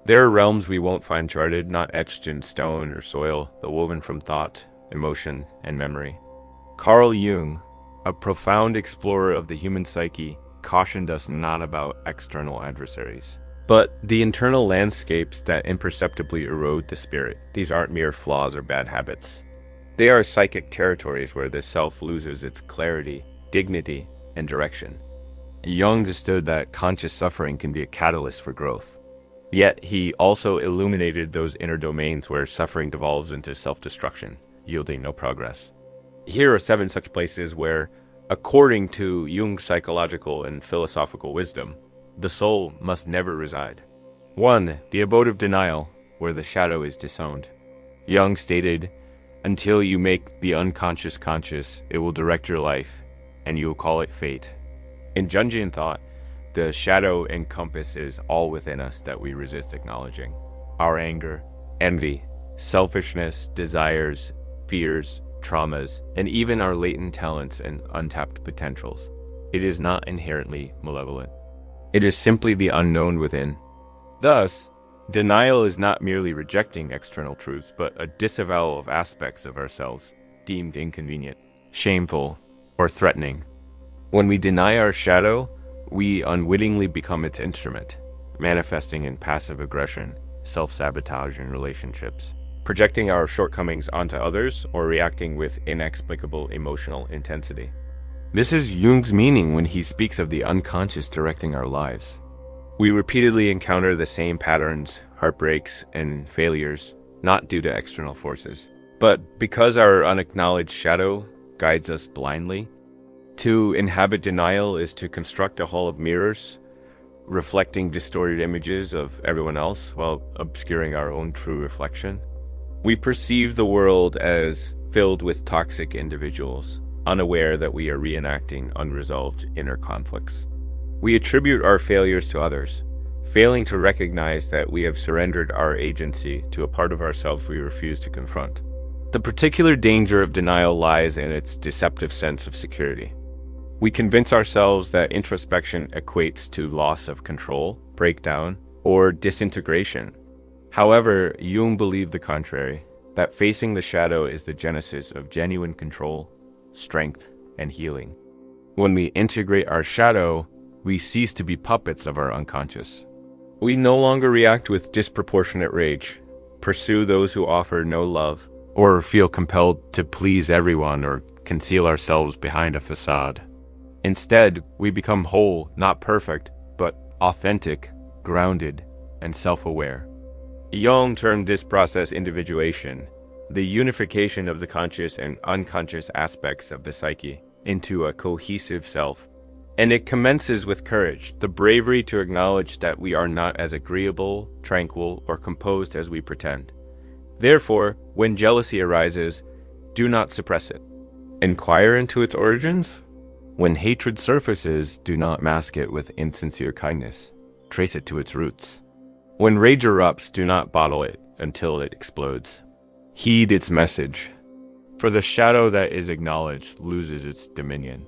There are realms we won't find charted, not etched in stone or soil, but woven from thought, emotion, and memory. Carl Jung, a profound explorer of the human psyche, cautioned us not about external adversaries, but the internal landscapes that imperceptibly erode the spirit. These aren't mere flaws or bad habits. They are psychic territories where the self loses its clarity, dignity, and direction. Jung understood that conscious suffering can be a catalyst for growth. Yet he also illuminated those inner domains where suffering devolves into self-destruction, yielding no progress. Here are 7 such places where, according to Jung's psychological and philosophical wisdom, the soul must never reside. 1. The abode of denial, where the shadow is disowned. Jung stated, "Until you make the unconscious conscious, it will direct your life, and you will call it fate." In Jungian thought, the shadow encompasses all within us that we resist acknowledging. Our anger, envy, selfishness, desires, fears, traumas, and even our latent talents and untapped potentials. It is not inherently malevolent. It is simply the unknown within. Thus, denial is not merely rejecting external truths, but a disavowal of aspects of ourselves deemed inconvenient, shameful, or threatening. When we deny our shadow, we unwittingly become its instrument, manifesting in passive aggression, self-sabotage in relationships, projecting our shortcomings onto others, or reacting with inexplicable emotional intensity. This is Jung's meaning when he speaks of the unconscious directing our lives. We repeatedly encounter the same patterns, heartbreaks, and failures, not due to external forces, but because our unacknowledged shadow guides us blindly. To inhabit denial is to construct a hall of mirrors, reflecting distorted images of everyone else while obscuring our own true reflection. We perceive the world as filled with toxic individuals, unaware that we are reenacting unresolved inner conflicts. We attribute our failures to others, failing to recognize that we have surrendered our agency to a part of ourselves we refuse to confront. The particular danger of denial lies in its deceptive sense of security. We convince ourselves that introspection equates to loss of control, breakdown, or disintegration. However, Jung believed the contrary, that facing the shadow is the genesis of genuine control, strength, and healing. When we integrate our shadow, we cease to be puppets of our unconscious. We no longer react with disproportionate rage, pursue those who offer no love, or feel compelled to please everyone or conceal ourselves behind a facade. Instead, we become whole, not perfect, but authentic, grounded, and self-aware. Jung termed this process individuation, the unification of the conscious and unconscious aspects of the psyche into a cohesive self. And it commences with courage, the bravery to acknowledge that we are not as agreeable, tranquil, or composed as we pretend. Therefore, when jealousy arises, do not suppress it. Inquire into its origins. When hatred surfaces, do not mask it with insincere kindness. Trace it to its roots. When rage erupts, do not bottle it until it explodes. Heed its message. For the shadow that is acknowledged loses its dominion,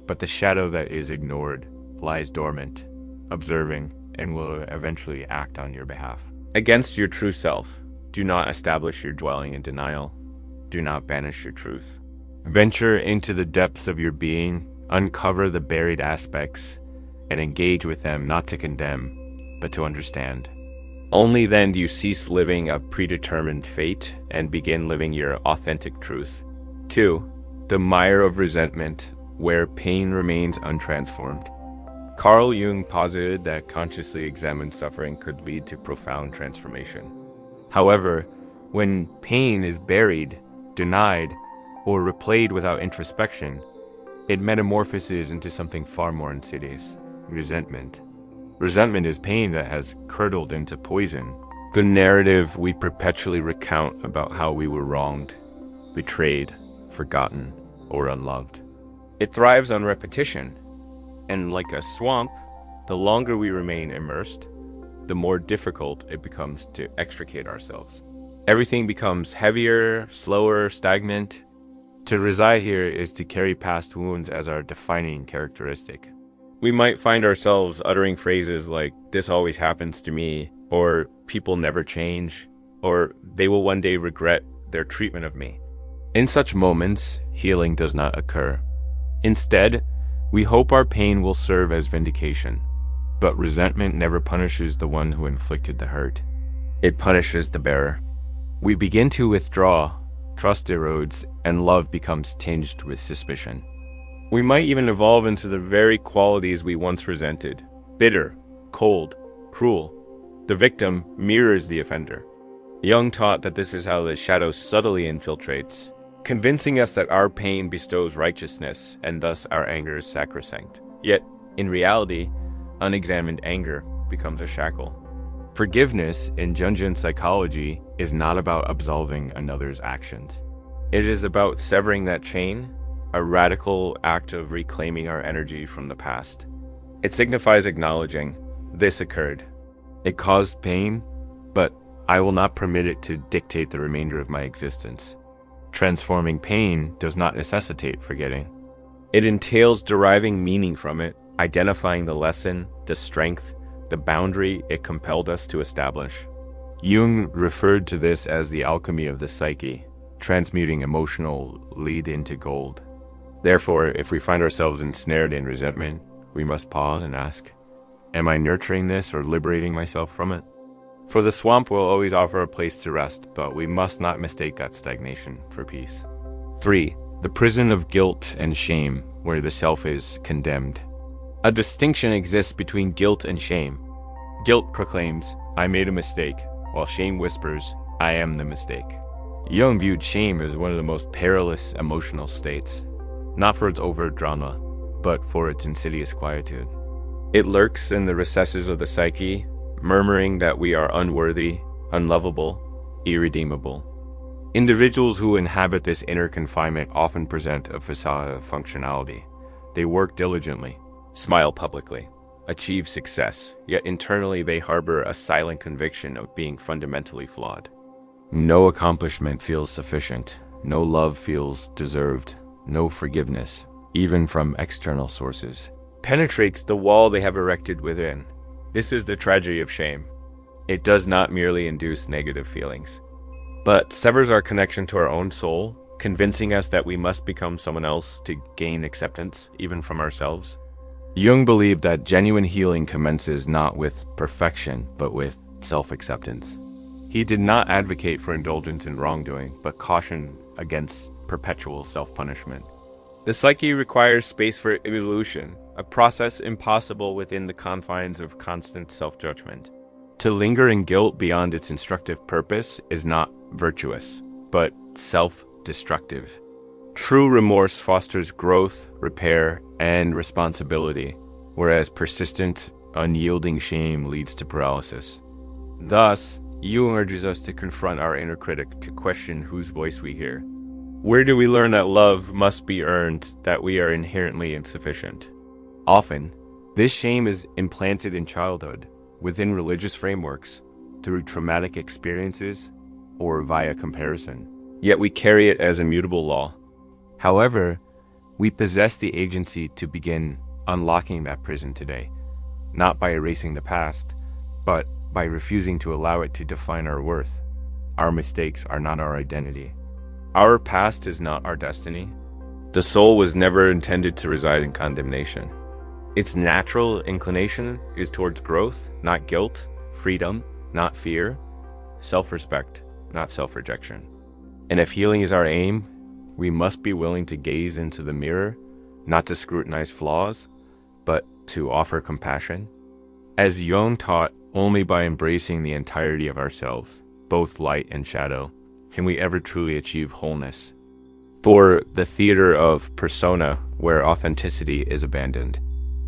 but the shadow that is ignored lies dormant, observing, and will eventually act on your behalf. Against your true self, do not establish your dwelling in denial. Do not banish your truth. Venture into the depths of your being, uncover the buried aspects, and engage with them not to condemn, but to understand. Only then do you cease living a predetermined fate and begin living your authentic truth. 2. The mire of resentment, where pain remains untransformed. Carl Jung posited that consciously examined suffering could lead to profound transformation. However, when pain is buried, denied, or replayed without introspection, it metamorphoses into something far more insidious: resentment. Resentment is pain that has curdled into poison, the narrative we perpetually recount about how we were wronged, betrayed, forgotten, or unloved. It thrives on repetition, and like a swamp, the longer we remain immersed, the more difficult it becomes to extricate ourselves. Everything becomes heavier, slower, stagnant. To reside here is to carry past wounds as our defining characteristic. We might find ourselves uttering phrases like, "this always happens to me," or "people never change," or "they will one day regret their treatment of me." In such moments, healing does not occur. Instead, we hope our pain will serve as vindication. But resentment never punishes the one who inflicted the hurt. It punishes the bearer. We begin to withdraw, trust erodes, and love becomes tinged with suspicion. We might even evolve into the very qualities we once resented: bitter, cold, cruel. The victim mirrors the offender. Jung taught that this is how the shadow subtly infiltrates, convincing us that our pain bestows righteousness and thus our anger is sacrosanct. Yet, in reality, unexamined anger becomes a shackle. Forgiveness in Jungian psychology is not about absolving another's actions. It is about severing that chain, a radical act of reclaiming our energy from the past. It signifies acknowledging, this occurred. It caused pain, but I will not permit it to dictate the remainder of my existence. Transforming pain does not necessitate forgetting. It entails deriving meaning from it, identifying the lesson, the strength, the boundary it compelled us to establish. Jung referred to this as the alchemy of the psyche, transmuting emotional lead into gold. Therefore, if we find ourselves ensnared in resentment, we must pause and ask, am I nurturing this or liberating myself from it? For the swamp will always offer a place to rest, but we must not mistake that stagnation for peace. 3. The prison of guilt and shame, where the self is condemned. A distinction exists between guilt and shame. Guilt proclaims, I made a mistake, while shame whispers, I am the mistake. Jung viewed shame as one of the most perilous emotional states, not for its overt drama, but for its insidious quietude. It lurks in the recesses of the psyche, murmuring that we are unworthy, unlovable, irredeemable. Individuals who inhabit this inner confinement often present a facade of functionality. They work diligently, smile publicly, achieve success, yet internally they harbor a silent conviction of being fundamentally flawed. No accomplishment feels sufficient, no love feels deserved, no forgiveness, even from external sources, penetrates the wall they have erected within. This is the tragedy of shame. It does not merely induce negative feelings, but severs our connection to our own soul, convincing us that we must become someone else to gain acceptance, even from ourselves. Jung believed that genuine healing commences not with perfection, but with self-acceptance. He did not advocate for indulgence in wrongdoing, but cautioned against perpetual self-punishment. The psyche requires space for evolution, a process impossible within the confines of constant self-judgment. To linger in guilt beyond its instructive purpose is not virtuous, but self-destructive. True remorse fosters growth, repair, and responsibility, whereas persistent, unyielding shame leads to paralysis. Thus, Jung urges us to confront our inner critic, to question whose voice we hear. Where do we learn that love must be earned, that we are inherently insufficient? Often, this shame is implanted in childhood, within religious frameworks, through traumatic experiences, or via comparison. Yet we carry it as immutable law. However, we possess the agency to begin unlocking that prison today, not by erasing the past, but by refusing to allow it to define our worth. Our mistakes are not our identity. Our past is not our destiny. The soul was never intended to reside in condemnation. Its natural inclination is towards growth, not guilt, freedom, not fear, self-respect, not self-rejection. And if healing is our aim, we must be willing to gaze into the mirror, not to scrutinize flaws, but to offer compassion. As Jung taught, only by embracing the entirety of ourselves, both light and shadow, can we ever truly achieve wholeness. For the theater of persona, where authenticity is abandoned.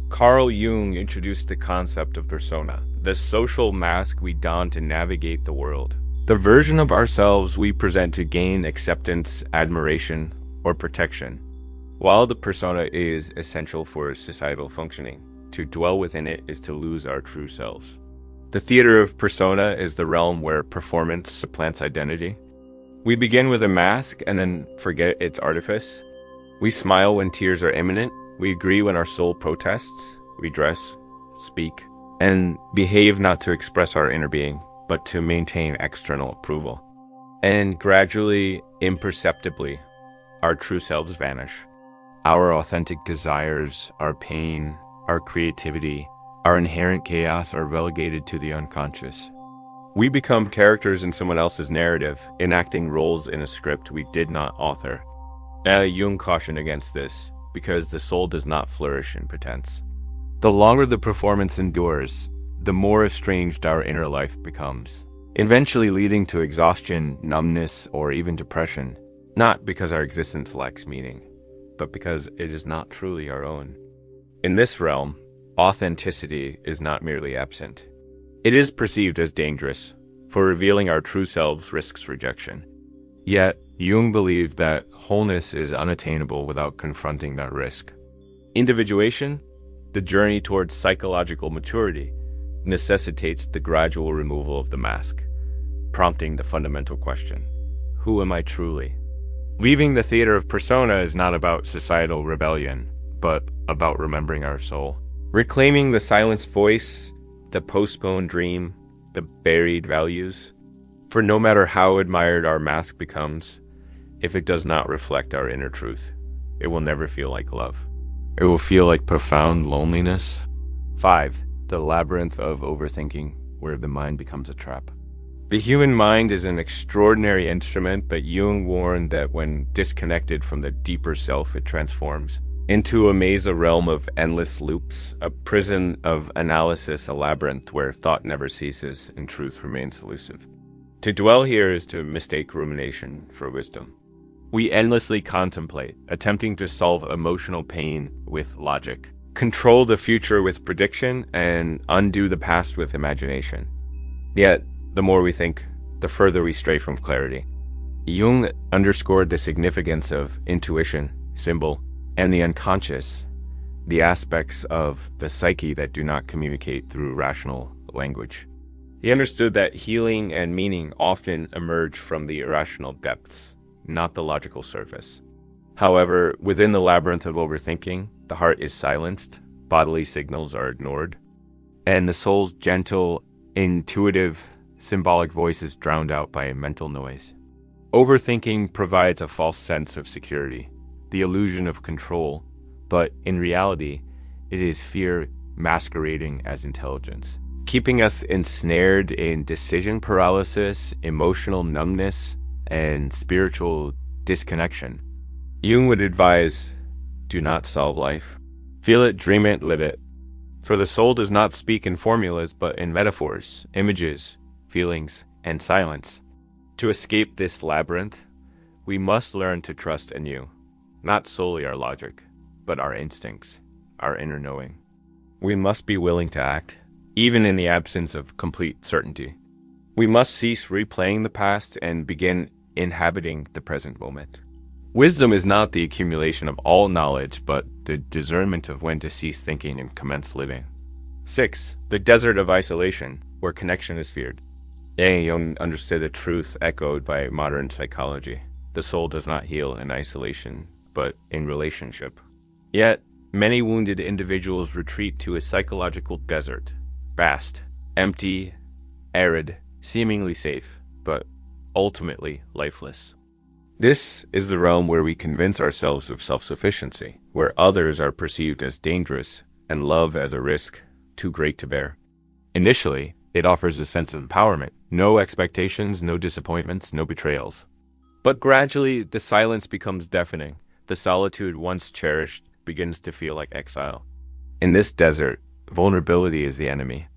Carl Jung introduced the concept of persona, the social mask we don to navigate the world. The version of ourselves we present to gain acceptance, admiration, or protection. While the persona is essential for societal functioning, to dwell within it is to lose our true selves. The theater of persona is the realm where performance supplants identity. We begin with a mask and then forget its artifice. We smile when tears are imminent. We agree when our soul protests. we dress, speak, and behave not to express our inner being, but to maintain external approval. And gradually, imperceptibly, our true selves vanish. Our authentic desires, our pain, our creativity, our inherent chaos are relegated to the unconscious. We become characters in someone else's narrative, enacting roles in a script we did not author. Jung cautioned against this, because the soul does not flourish in pretense. The longer the performance endures, the more estranged our inner life becomes, eventually leading to exhaustion, numbness, or even depression, not because our existence lacks meaning, but because it is not truly our own. In this realm, authenticity is not merely absent. It is perceived as dangerous, for revealing our true selves risks rejection. Yet, Jung believed that wholeness is unattainable without confronting that risk. Individuation, the journey towards psychological maturity, necessitates the gradual removal of the mask, prompting the fundamental question: who am I truly? Leaving the theater of persona is not about societal rebellion, but about remembering our soul. Reclaiming the silenced voice, the postponed dream, the buried values. For no matter how admired our mask becomes, if it does not reflect our inner truth, it will never feel like love. It will feel like profound loneliness. 5. The labyrinth of overthinking, where the mind becomes a trap. The human mind is an extraordinary instrument, but Jung warned that when disconnected from the deeper self, it transforms into a maze, a realm of endless loops, a prison of analysis, a labyrinth where thought never ceases and truth remains elusive. To dwell here is to mistake rumination for wisdom. We endlessly contemplate, attempting to solve emotional pain with logic, control the future with prediction, and undo the past with imagination. Yet, the more we think, the further we stray from clarity. Jung underscored the significance of intuition, symbol, and the unconscious, the aspects of the psyche that do not communicate through rational language. He understood that healing and meaning often emerge from the irrational depths, not the logical surface. However, within the labyrinth of overthinking, the heart is silenced, bodily signals are ignored, and the soul's gentle, intuitive, symbolic voice is drowned out by mental noise. Overthinking provides a false sense of security, the illusion of control, but in reality, it is fear masquerading as intelligence, keeping us ensnared in decision paralysis, emotional numbness, and spiritual disconnection. Jung would advise, do not solve life. Feel it, dream it, live it. For the soul does not speak in formulas, but in metaphors, images, feelings, and silence. To escape this labyrinth, we must learn to trust anew, not solely our logic, but our instincts, our inner knowing. We must be willing to act, even in the absence of complete certainty. We must cease replaying the past and begin inhabiting the present moment. Wisdom is not the accumulation of all knowledge, but the discernment of when to cease thinking and commence living. 6. The desert of isolation, where connection is feared. Jung understood the truth echoed by modern psychology. The soul does not heal in isolation, but in relationship. Yet, many wounded individuals retreat to a psychological desert, vast, empty, arid, seemingly safe, but ultimately lifeless. This is the realm where we convince ourselves of self-sufficiency, where others are perceived as dangerous and love as a risk too great to bear. Initially, it offers a sense of empowerment, no expectations, no disappointments, no betrayals. But gradually, the silence becomes deafening. The solitude once cherished begins to feel like exile. In this desert, vulnerability is the enemy.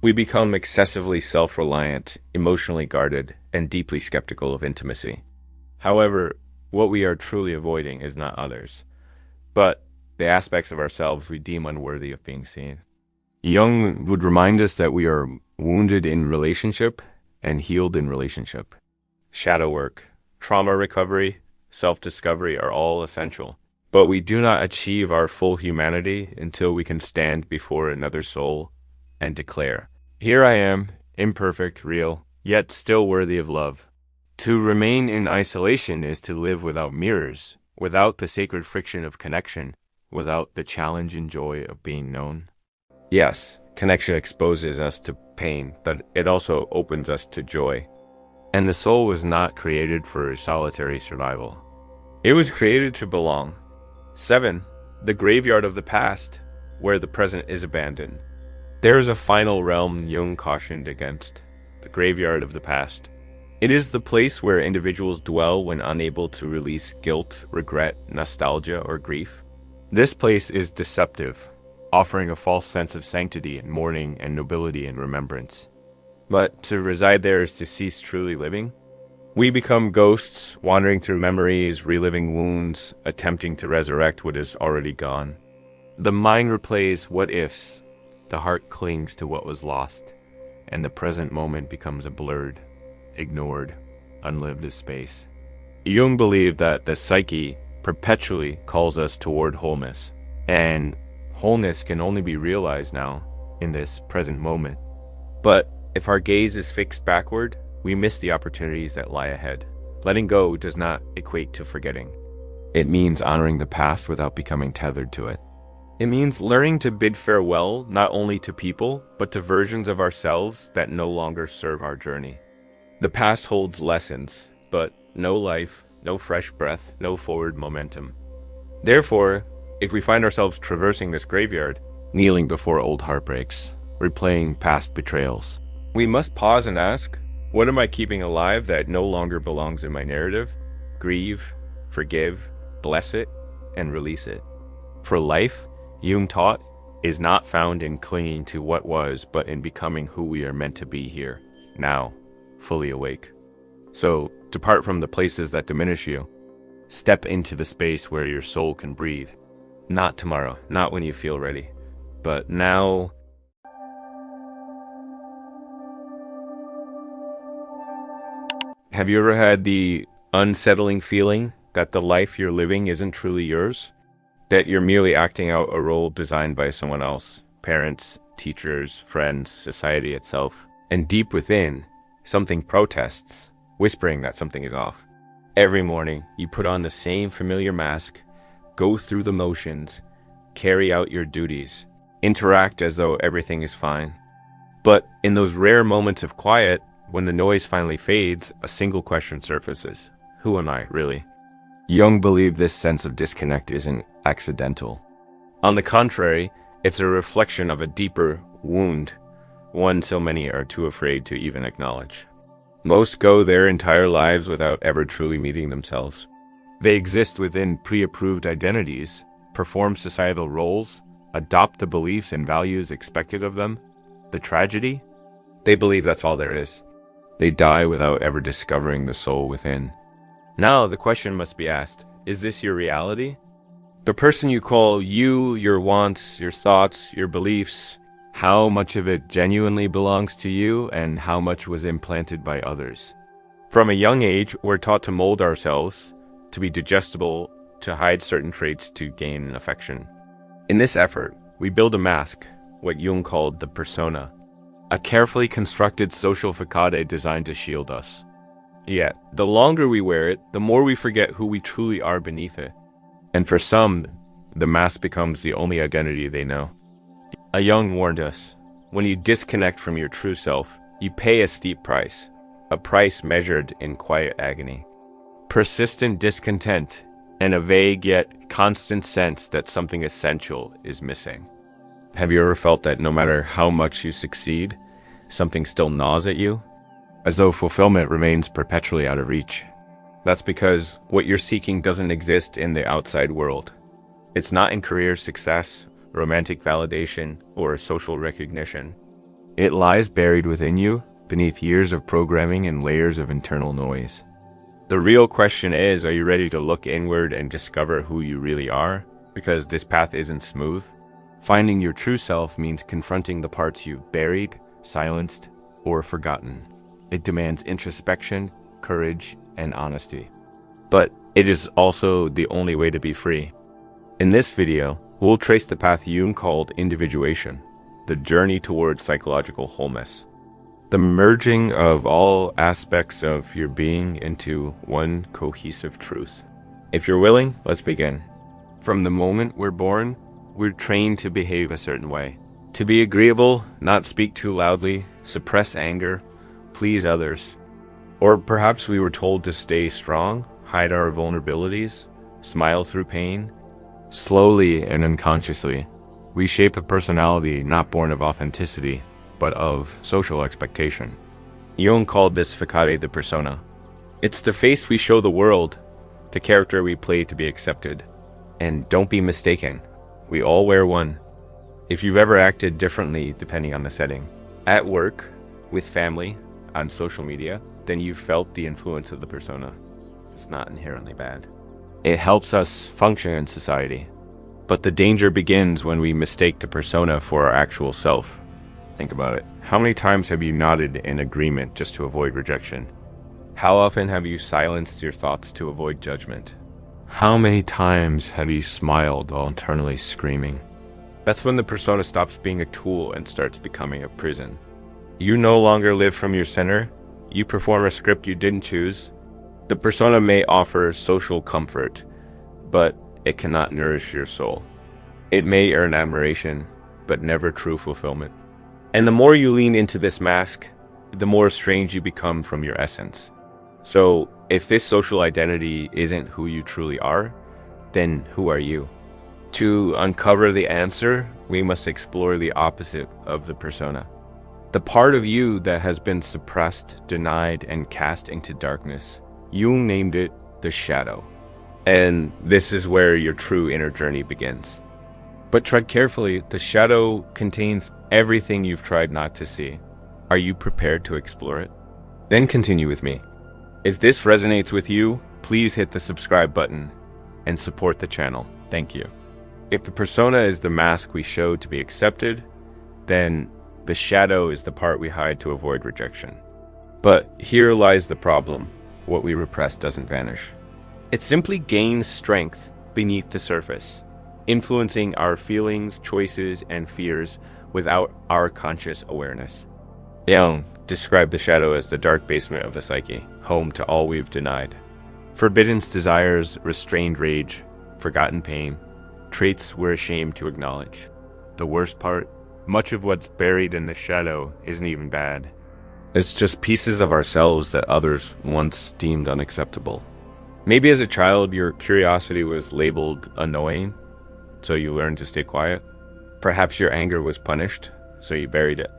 We become excessively self-reliant, emotionally guarded, and deeply skeptical of intimacy. However, what we are truly avoiding is not others, but the aspects of ourselves we deem unworthy of being seen. Jung would remind us that we are wounded in relationship and healed in relationship. Shadow work, trauma recovery, self-discovery are all essential, but we do not achieve our full humanity until we can stand before another soul and declare, "Here I am, imperfect, real, yet still worthy of love." To remain in isolation is to live without mirrors, without the sacred friction of connection, without the challenge and joy of being known. Yes, connection exposes us to pain, but it also opens us to joy. And the soul was not created for solitary survival. It was created to belong. 7. The graveyard of the past, where the present is abandoned. There is a final realm Jung cautioned against, the graveyard of the past. It is the place where individuals dwell when unable to release guilt, regret, nostalgia, or grief. This place is deceptive, offering a false sense of sanctity and mourning and nobility and remembrance. But to reside there is to cease truly living. We become ghosts, wandering through memories, reliving wounds, attempting to resurrect what is already gone. The mind replays what-ifs, the heart clings to what was lost, and the present moment becomes a blurred, ignored, unlived space. Jung believed that the psyche perpetually calls us toward wholeness, and wholeness can only be realized now, in this present moment. But if our gaze is fixed backward, we miss the opportunities that lie ahead. Letting go does not equate to forgetting. It means honoring the past without becoming tethered to it. It means learning to bid farewell not only to people, but to versions of ourselves that no longer serve our journey. The past holds lessons, but no life, no fresh breath, no forward momentum. Therefore, if we find ourselves traversing this graveyard, kneeling before old heartbreaks, replaying past betrayals, we must pause and ask, what am I keeping alive that no longer belongs in my narrative? Grieve, forgive, bless it, and release it. For life, Jung taught, is not found in clinging to what was, but in becoming who we are meant to be here, now, fully awake. So, depart from the places that diminish you. Step into the space where your soul can breathe. Not tomorrow, not when you feel ready, but now. Have you ever had the unsettling feeling that the life you're living isn't truly yours? That you're merely acting out a role designed by someone else, parents, teachers, friends, society itself. And deep within, something protests, whispering that something is off. Every morning, you put on the same familiar mask, go through the motions, carry out your duties, interact as though everything is fine. But in those rare moments of quiet, when the noise finally fades, a single question surfaces. Who am I, really? Jung believed this sense of disconnect isn't accidental. On the contrary, it's a reflection of a deeper wound, one so many are too afraid to even acknowledge. Most go their entire lives without ever truly meeting themselves. They exist within pre-approved identities, perform societal roles, adopt the beliefs and values expected of them. The tragedy? They believe that's all there is. They die without ever discovering the soul within. Now the question must be asked, is this your reality? The person you call you, your wants, your thoughts, your beliefs, how much of it genuinely belongs to you and how much was implanted by others? From a young age, we're taught to mold ourselves, to be digestible, to hide certain traits to gain affection. In this effort, we build a mask, what Jung called the persona, a carefully constructed social facade designed to shield us. Yet, the longer we wear it, the more we forget who we truly are beneath it. And for some, the mask becomes the only identity they know. A Jung warned us, when you disconnect from your true self, you pay a steep price, a price measured in quiet agony. Persistent discontent, and a vague yet constant sense that something essential is missing. Have you ever felt that no matter how much you succeed, something still gnaws at you? As though fulfillment remains perpetually out of reach. That's because what you're seeking doesn't exist in the outside world. It's not in career success, romantic validation, or social recognition. It lies buried within you, beneath years of programming and layers of internal noise. The real question is, are you ready to look inward and discover who you really are? Because this path isn't smooth. Finding your true self means confronting the parts you've buried, silenced, or forgotten. It demands introspection, courage, and honesty. But it is also the only way to be free. In this video, we'll trace the path Jung called individuation, the journey towards psychological wholeness, the merging of all aspects of your being into one cohesive truth. If you're willing, let's begin. From the moment we're born, we're trained to behave a certain way. To be agreeable, not speak too loudly, suppress anger, please others. Or perhaps we were told to stay strong, hide our vulnerabilities, smile through pain. Slowly and unconsciously, we shape a personality not born of authenticity, but of social expectation. Jung called this facade the persona. It's the face we show the world, the character we play to be accepted. And don't be mistaken, we all wear one. If you've ever acted differently depending on the setting, at work, with family, on social media, then you've felt the influence of the persona. It's not inherently bad. It helps us function in society. But the danger begins when we mistake the persona for our actual self. Think about it. How many times have you nodded in agreement just to avoid rejection? How often have you silenced your thoughts to avoid judgment? How many times have you smiled while internally screaming? That's when the persona stops being a tool and starts becoming a prison. You no longer live from your center. You perform a script you didn't choose. The persona may offer social comfort, but it cannot nourish your soul. It may earn admiration, but never true fulfillment. And the more you lean into this mask, the more estranged you become from your essence. So, if this social identity isn't who you truly are, then who are you? To uncover the answer, we must explore the opposite of the persona. The part of you that has been suppressed, denied, and cast into darkness. Jung named it the shadow. And this is where your true inner journey begins. But tread carefully, the shadow contains everything you've tried not to see. Are you prepared to explore it? Then continue with me. If this resonates with you, please hit the subscribe button and support the channel. Thank you. If the persona is the mask we show to be accepted, then the shadow is the part we hide to avoid rejection. But here lies the problem. What we repress doesn't vanish. It simply gains strength beneath the surface, influencing our feelings, choices, and fears without our conscious awareness. Jung described the shadow as the dark basement of the psyche, home to all we've denied. Forbidden desires, restrained rage, forgotten pain, traits we're ashamed to acknowledge. The worst part, much of what's buried in the shadow isn't even bad. It's just pieces of ourselves that others once deemed unacceptable. Maybe as a child, your curiosity was labeled annoying, so you learned to stay quiet. Perhaps your anger was punished, so you buried it.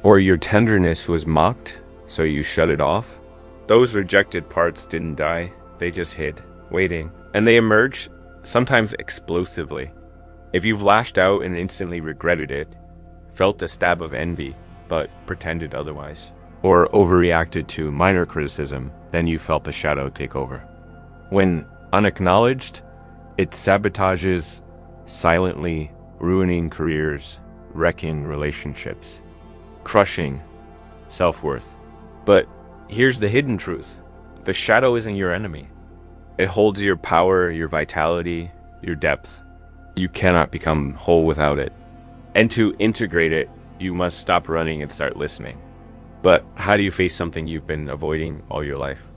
Or your tenderness was mocked, so you shut it off. Those rejected parts didn't die, they just hid, waiting. And they emerged, sometimes explosively. If you've lashed out and instantly regretted it, felt a stab of envy, but pretended otherwise, or overreacted to minor criticism, then you felt the shadow take over. When unacknowledged, it sabotages silently, ruining careers, wrecking relationships, crushing self-worth. But here's the hidden truth. The shadow isn't your enemy. It holds your power, your vitality, your depth. You cannot become whole without it. And to integrate it, you must stop running and start listening. But how do you face something you've been avoiding all your life?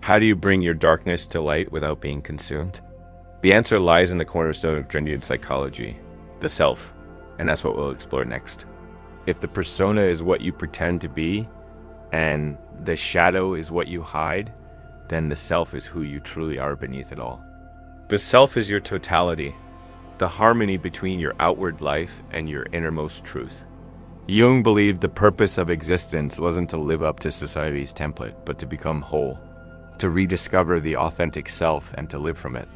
How do you bring your darkness to light without being consumed? The answer lies in the cornerstone of Jungian psychology, the self, and that's what we'll explore next. If the persona is what you pretend to be, and the shadow is what you hide, then the self is who you truly are beneath it all. The self is your totality, the harmony between your outward life and your innermost truth. Jung believed the purpose of existence wasn't to live up to society's template, but to become whole, to rediscover the authentic self and to live from it.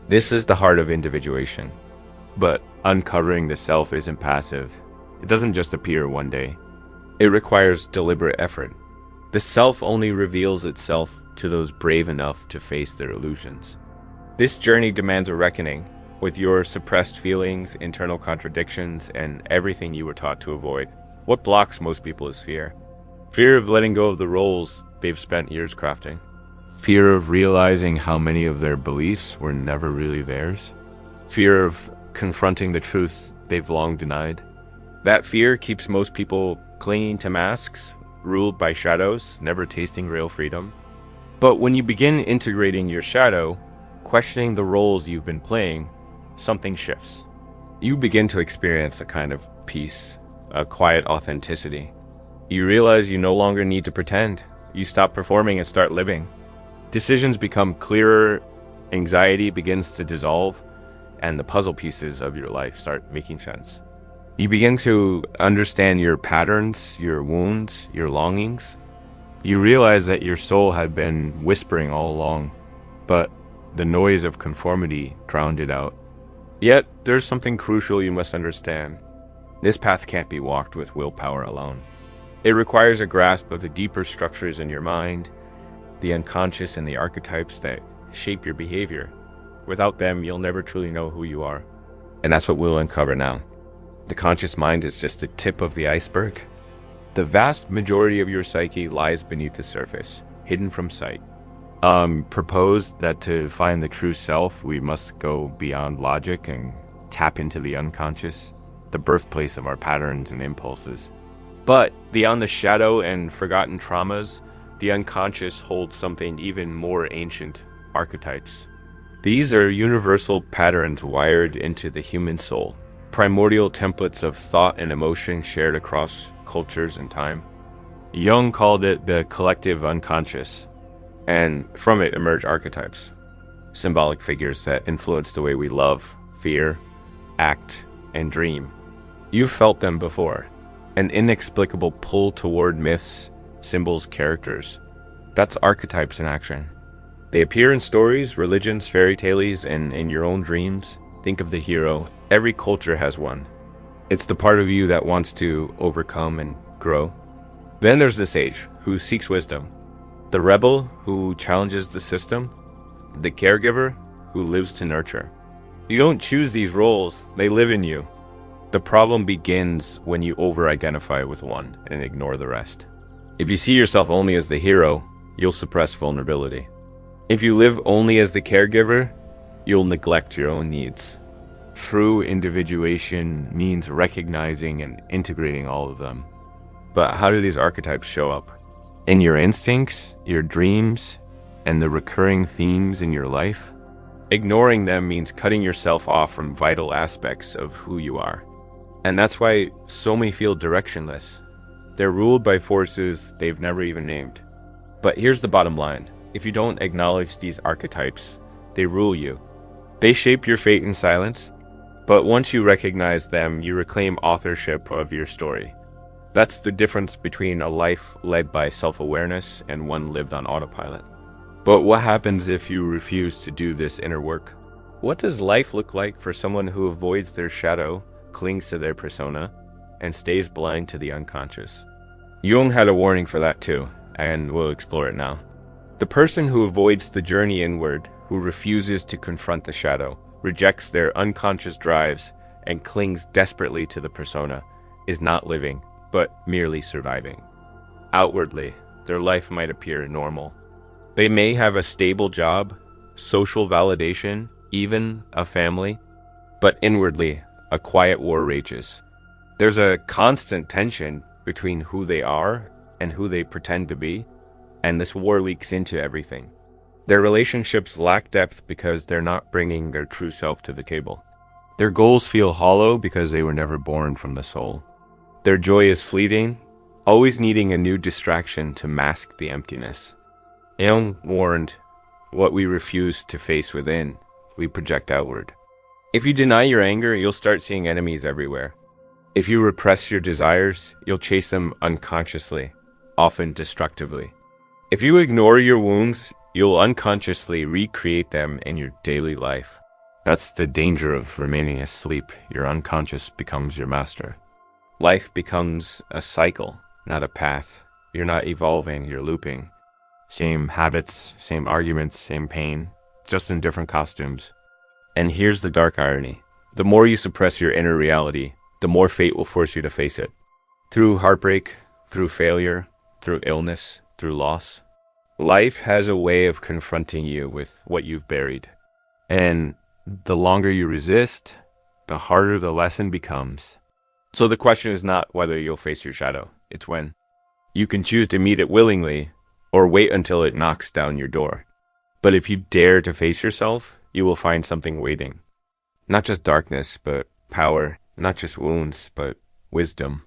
This is the heart of individuation. But uncovering the self isn't passive. It doesn't just appear one day. It requires deliberate effort. The self only reveals itself to those brave enough to face their illusions. This journey demands a reckoning with your suppressed feelings, internal contradictions, and everything you were taught to avoid. What blocks most people is fear. Fear of letting go of the roles they've spent years crafting. Fear of realizing how many of their beliefs were never really theirs. Fear of confronting the truth they've long denied. That fear keeps most people clinging to masks, ruled by shadows, never tasting real freedom. But when you begin integrating your shadow, questioning the roles you've been playing, something shifts. You begin to experience a kind of peace, a quiet authenticity. You realize you no longer need to pretend. You stop performing and start living. Decisions become clearer, anxiety begins to dissolve, and the puzzle pieces of your life start making sense. You begin to understand your patterns, your wounds, your longings. You realize that your soul had been whispering all along, but the noise of conformity drowned it out. Yet, there's something crucial you must understand. This path can't be walked with willpower alone. It requires a grasp of the deeper structures in your mind, the unconscious and the archetypes that shape your behavior. Without them, you'll never truly know who you are. And that's what we'll uncover now. The conscious mind is just the tip of the iceberg. The vast majority of your psyche lies beneath the surface, hidden from sight. Proposed that to find the true self, we must go beyond logic and tap into the unconscious, the birthplace of our patterns and impulses. But beyond the shadow and forgotten traumas, the unconscious holds something even more ancient: archetypes. These are universal patterns wired into the human soul, primordial templates of thought and emotion shared across cultures and time. Jung called it the collective unconscious, and from it emerge archetypes, symbolic figures that influence the way we love, fear, act, and dream. You've felt them before, an inexplicable pull toward myths, symbols, characters. That's archetypes in action. They appear in stories, religions, fairy tales, and in your own dreams. Think of the hero. Every culture has one. It's the part of you that wants to overcome and grow. Then there's the sage, who seeks wisdom. The rebel, who challenges the system. The caregiver, who lives to nurture. You don't choose these roles, they live in you. The problem begins when you over-identify with one and ignore the rest. If you see yourself only as the hero, you'll suppress vulnerability. If you live only as the caregiver, you'll neglect your own needs. True individuation means recognizing and integrating all of them. But how do these archetypes show up? In your instincts, your dreams, and the recurring themes in your life? Ignoring them means cutting yourself off from vital aspects of who you are. And that's why so many feel directionless. They're ruled by forces they've never even named. But here's the bottom line. If you don't acknowledge these archetypes, they rule you. They shape your fate in silence. But once you recognize them, you reclaim authorship of your story. That's the difference between a life led by self-awareness and one lived on autopilot. But what happens if you refuse to do this inner work? What does life look like for someone who avoids their shadow, clings to their persona, and stays blind to the unconscious? Jung had a warning for that too, and we'll explore it now. The person who avoids the journey inward, who refuses to confront the shadow, rejects their unconscious drives, and clings desperately to the persona, is not living, but merely surviving. Outwardly, their life might appear normal. They may have a stable job, social validation, even a family, but inwardly, a quiet war rages. There's a constant tension between who they are and who they pretend to be, and this war leaks into everything. Their relationships lack depth because they're not bringing their true self to the table. Their goals feel hollow because they were never born from the soul. Their joy is fleeting, always needing a new distraction to mask the emptiness. Jung warned, what we refuse to face within, we project outward. If you deny your anger, you'll start seeing enemies everywhere. If you repress your desires, you'll chase them unconsciously, often destructively. If you ignore your wounds, you'll unconsciously recreate them in your daily life. That's the danger of remaining asleep. Your unconscious becomes your master. Life becomes a cycle, not a path. You're not evolving, you're looping. Same habits, same arguments, same pain, just in different costumes. And here's the dark irony. The more you suppress your inner reality, the more fate will force you to face it. Through heartbreak, through failure, through illness, through loss. Life has a way of confronting you with what you've buried. And the longer you resist, the harder the lesson becomes. So the question is not whether you'll face your shadow, it's when. You can choose to meet it willingly, or wait until it knocks down your door. But if you dare to face yourself, you will find something waiting. Not just darkness, but power. Not just wounds, but wisdom.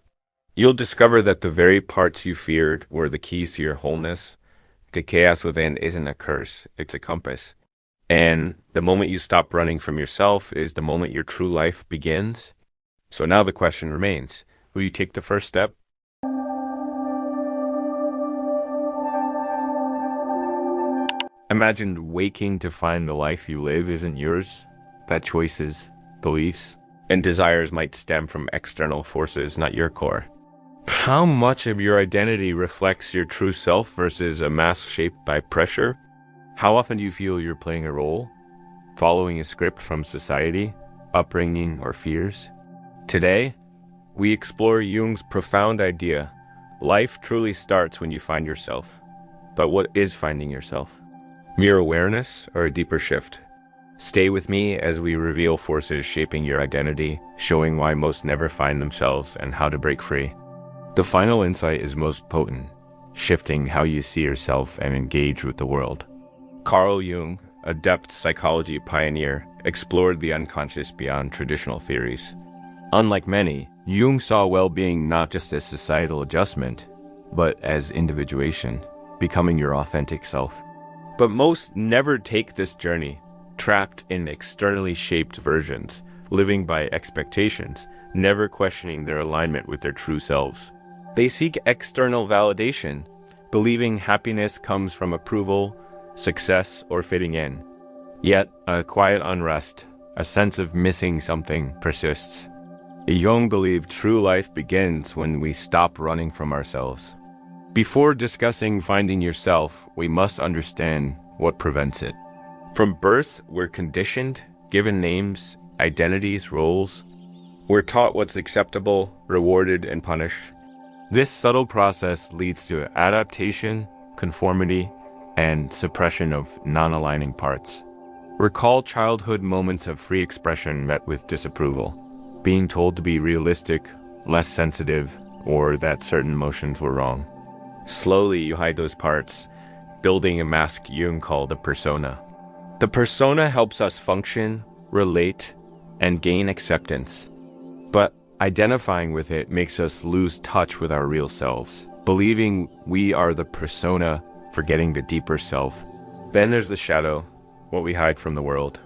You'll discover that the very parts you feared were the keys to your wholeness. The chaos within isn't a curse, it's a compass. And the moment you stop running from yourself is the moment your true life begins. So now the question remains, will you take the first step? Imagine waking to find the life you live isn't yours, that choices, beliefs, and desires might stem from external forces, not your core. How much of your identity reflects your true self versus a mask shaped by pressure? How often do you feel you're playing a role, following a script from society, upbringing, or fears? Today, we explore Jung's profound idea. Life truly starts when you find yourself. But what is finding yourself? Mere awareness or a deeper shift? Stay with me as we reveal forces shaping your identity, showing why most never find themselves and how to break free. The final insight is most potent, shifting how you see yourself and engage with the world. Carl Jung, a depth psychology pioneer, explored the unconscious beyond traditional theories. Unlike many, Jung saw well-being not just as societal adjustment, but as individuation, becoming your authentic self. But most never take this journey, trapped in externally shaped versions, living by expectations, never questioning their alignment with their true selves. They seek external validation, believing happiness comes from approval, success, or fitting in. Yet, a quiet unrest, a sense of missing something persists. Jung believed true life begins when we stop running from ourselves. Before discussing finding yourself, we must understand what prevents it. From birth, we're conditioned, given names, identities, roles. We're taught what's acceptable, rewarded, and punished. This subtle process leads to adaptation, conformity, and suppression of non-aligning parts. Recall childhood moments of free expression met with disapproval, being told to be realistic, less sensitive, or that certain emotions were wrong. Slowly, you hide those parts, building a mask Jung called a persona. The persona helps us function, relate, and gain acceptance. But identifying with it makes us lose touch with our real selves, believing we are the persona, forgetting the deeper self. Then there's the shadow, what we hide from the world.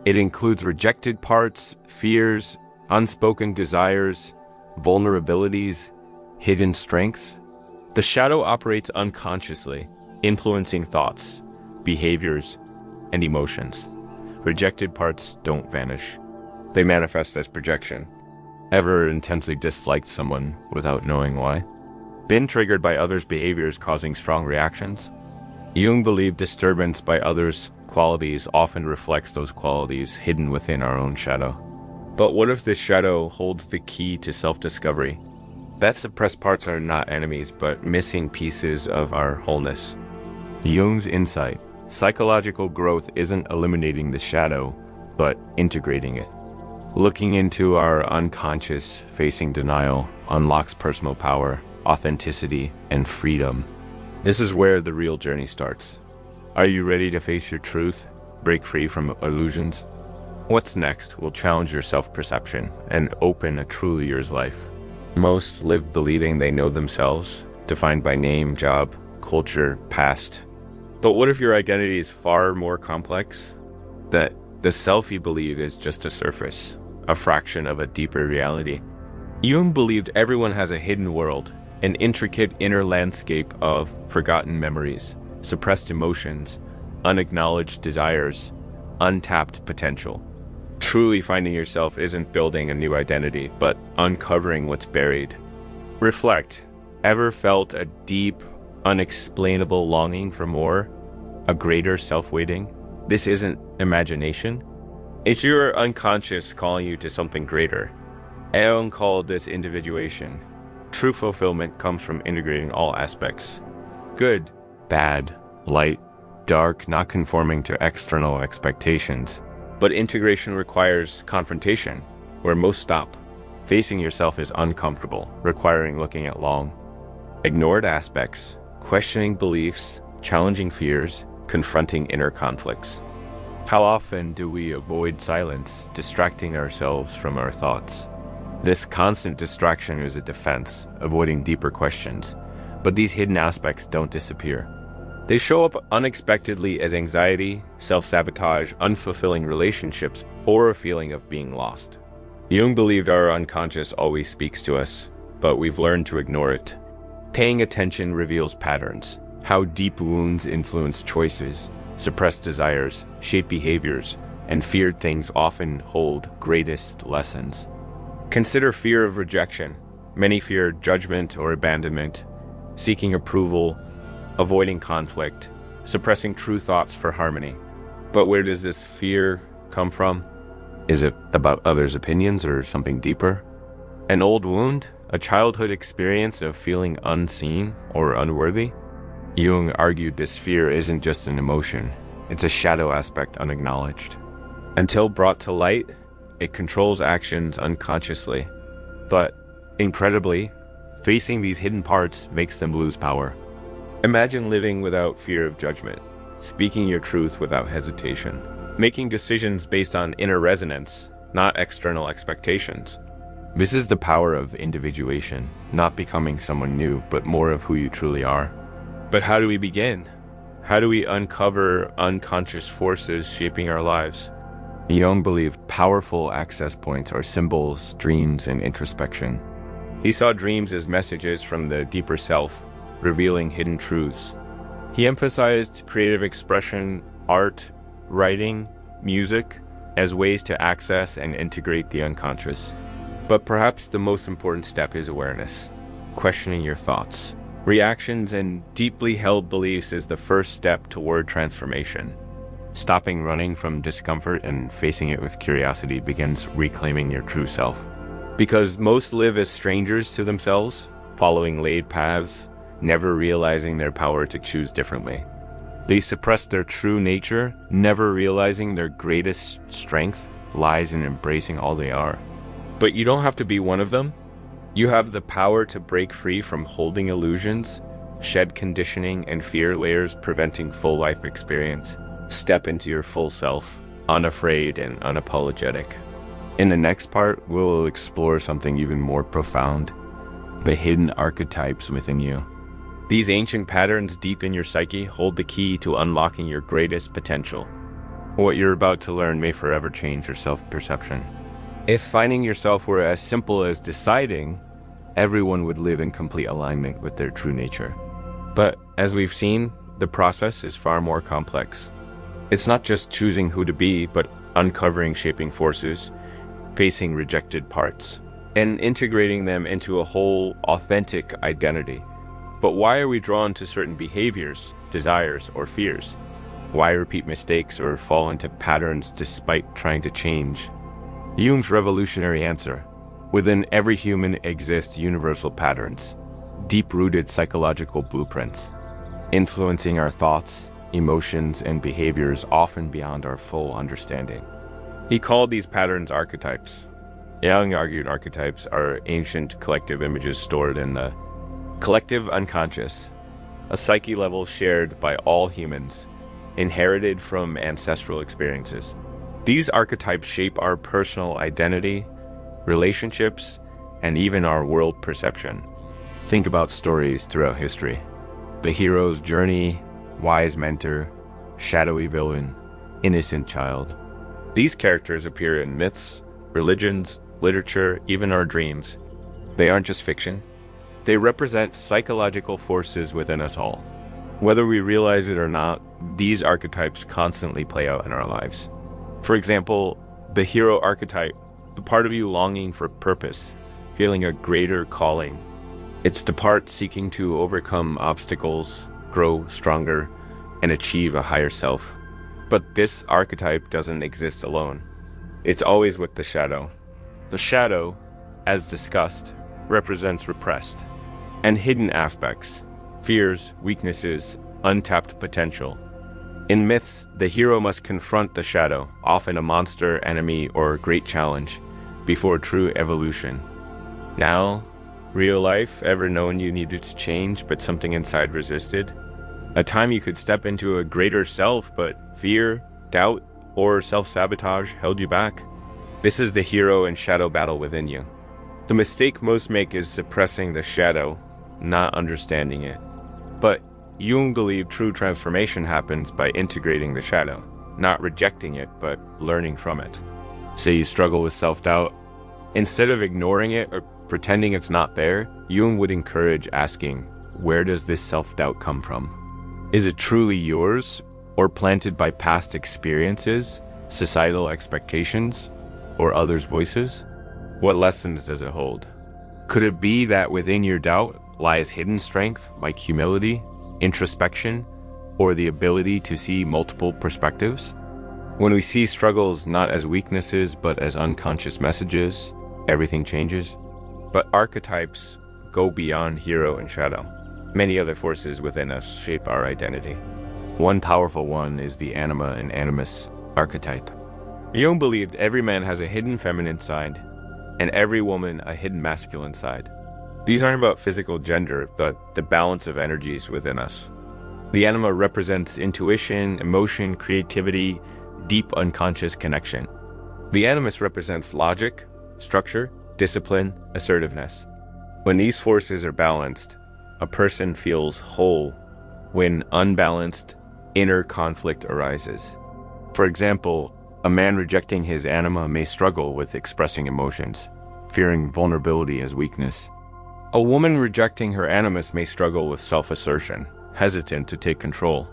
It includes rejected parts, fears, unspoken desires, vulnerabilities, hidden strengths. The shadow operates unconsciously, influencing thoughts, behaviors, and emotions. Rejected parts don't vanish. They manifest as projection. Ever intensely disliked someone without knowing why? Been triggered by others' behaviors causing strong reactions? Jung believed disturbance by others' qualities often reflects those qualities hidden within our own shadow. But what if this shadow holds the key to self-discovery? That suppressed parts are not enemies, but missing pieces of our wholeness. Jung's insight: psychological growth isn't eliminating the shadow, but integrating it. Looking into our unconscious, facing denial, unlocks personal power, authenticity, and freedom. This is where the real journey starts. Are you ready to face your truth, break free from illusions? What's next will challenge your self-perception and open a truly yours life. Most live believing they know themselves, defined by name, job, culture, past. But what if your identity is far more complex? That the self you believe is just a surface, a fraction of a deeper reality. Jung believed everyone has a hidden world, an intricate inner landscape of forgotten memories, suppressed emotions, unacknowledged desires, untapped potential. Truly finding yourself isn't building a new identity, but uncovering what's buried. Reflect. Ever felt a deep, unexplainable longing for more? A greater self-waiting? This isn't imagination. It's your unconscious calling you to something greater. Jung called this individuation. True fulfillment comes from integrating all aspects. Good, bad, light, dark, not conforming to external expectations. But integration requires confrontation, where most stop. Facing yourself is uncomfortable, requiring looking at long, ignored aspects, questioning beliefs, challenging fears, confronting inner conflicts. How often do we avoid silence, distracting ourselves from our thoughts? This constant distraction is a defense, avoiding deeper questions. But these hidden aspects don't disappear. They show up unexpectedly as anxiety, self-sabotage, unfulfilling relationships, or a feeling of being lost. Jung believed our unconscious always speaks to us, but we've learned to ignore it. Paying attention reveals patterns, how deep wounds influence choices, suppressed desires, shape behaviors, and feared things often hold greatest lessons. Consider fear of rejection. Many fear judgment or abandonment, seeking approval, avoiding conflict, suppressing true thoughts for harmony. But where does this fear come from? Is it about others' opinions or something deeper? An old wound? A childhood experience of feeling unseen or unworthy? Jung argued this fear isn't just an emotion, it's a shadow aspect unacknowledged. Until brought to light, it controls actions unconsciously. But, incredibly, facing these hidden parts makes them lose power. Imagine living without fear of judgment, speaking your truth without hesitation, making decisions based on inner resonance, not external expectations. This is the power of individuation, not becoming someone new, but more of who you truly are. But how do we begin? How do we uncover unconscious forces shaping our lives? Jung believed powerful access points are symbols, dreams, and introspection. He saw dreams as messages from the deeper self, revealing hidden truths. He emphasized creative expression, art, writing, music, as ways to access and integrate the unconscious. But perhaps the most important step is awareness, questioning your thoughts. Reactions and deeply held beliefs is the first step toward transformation. Stopping running from discomfort and facing it with curiosity begins reclaiming your true self. Because most live as strangers to themselves, following laid paths, never realizing their power to choose differently. They suppress their true nature, never realizing their greatest strength lies in embracing all they are. But you don't have to be one of them. You have the power to break free from holding illusions, shed conditioning and fear layers preventing full life experience. Step into your full self, unafraid and unapologetic. In the next part, we'll explore something even more profound, the hidden archetypes within you. These ancient patterns deep in your psyche hold the key to unlocking your greatest potential. What you're about to learn may forever change your self-perception. If finding yourself were as simple as deciding, everyone would live in complete alignment with their true nature. But as we've seen, the process is far more complex. It's not just choosing who to be, but uncovering shaping forces, facing rejected parts, and integrating them into a whole, authentic identity. But why are we drawn to certain behaviors, desires, or fears? Why repeat mistakes or fall into patterns despite trying to change? Jung's revolutionary answer: within every human exist universal patterns, deep-rooted psychological blueprints, influencing our thoughts, emotions, and behaviors often beyond our full understanding. He called these patterns archetypes. Jung argued archetypes are ancient collective images stored in the collective unconscious, a psyche level shared by all humans, inherited from ancestral experiences. These archetypes shape our personal identity, relationships, and even our world perception. Think about stories throughout history. The hero's journey, wise mentor, shadowy villain, innocent child. These characters appear in myths, religions, literature, even our dreams. They aren't just fiction. They represent psychological forces within us all. Whether we realize it or not, these archetypes constantly play out in our lives. For example, the hero archetype, the part of you longing for purpose, feeling a greater calling. It's the part seeking to overcome obstacles, grow stronger, and achieve a higher self. But this archetype doesn't exist alone. It's always with the shadow. The shadow, as discussed, represents repressed and hidden aspects, fears, weaknesses, untapped potential. In myths, the hero must confront the shadow, often a monster, enemy, or great challenge, before true evolution. Now, real life, ever known you needed to change, but something inside resisted? A time you could step into a greater self, but fear, doubt, or self-sabotage held you back? This is the hero and shadow battle within you. The mistake most make is suppressing the shadow, not understanding it. But Jung believed true transformation happens by integrating the shadow, not rejecting it, but learning from it. Say you struggle with self-doubt. Instead of ignoring it or pretending it's not there, Jung would encourage asking, where does this self-doubt come from? Is it truly yours, or planted by past experiences, societal expectations, or others' voices? What lessons does it hold? Could it be that within your doubt lies hidden strength like humility, introspection, or the ability to see multiple perspectives? When we see struggles not as weaknesses but as unconscious messages, everything changes. But archetypes go beyond hero and shadow. Many other forces within us shape our identity. One powerful one is the anima and animus archetype. Jung believed every man has a hidden feminine side, and every woman a hidden masculine side. These aren't about physical gender, but the balance of energies within us. The anima represents intuition, emotion, creativity, deep unconscious connection. The animus represents logic, structure, discipline, assertiveness. When these forces are balanced, a person feels whole. When unbalanced, inner conflict arises. For example, a man rejecting his anima may struggle with expressing emotions, fearing vulnerability as weakness. A woman rejecting her animus may struggle with self-assertion, hesitant to take control.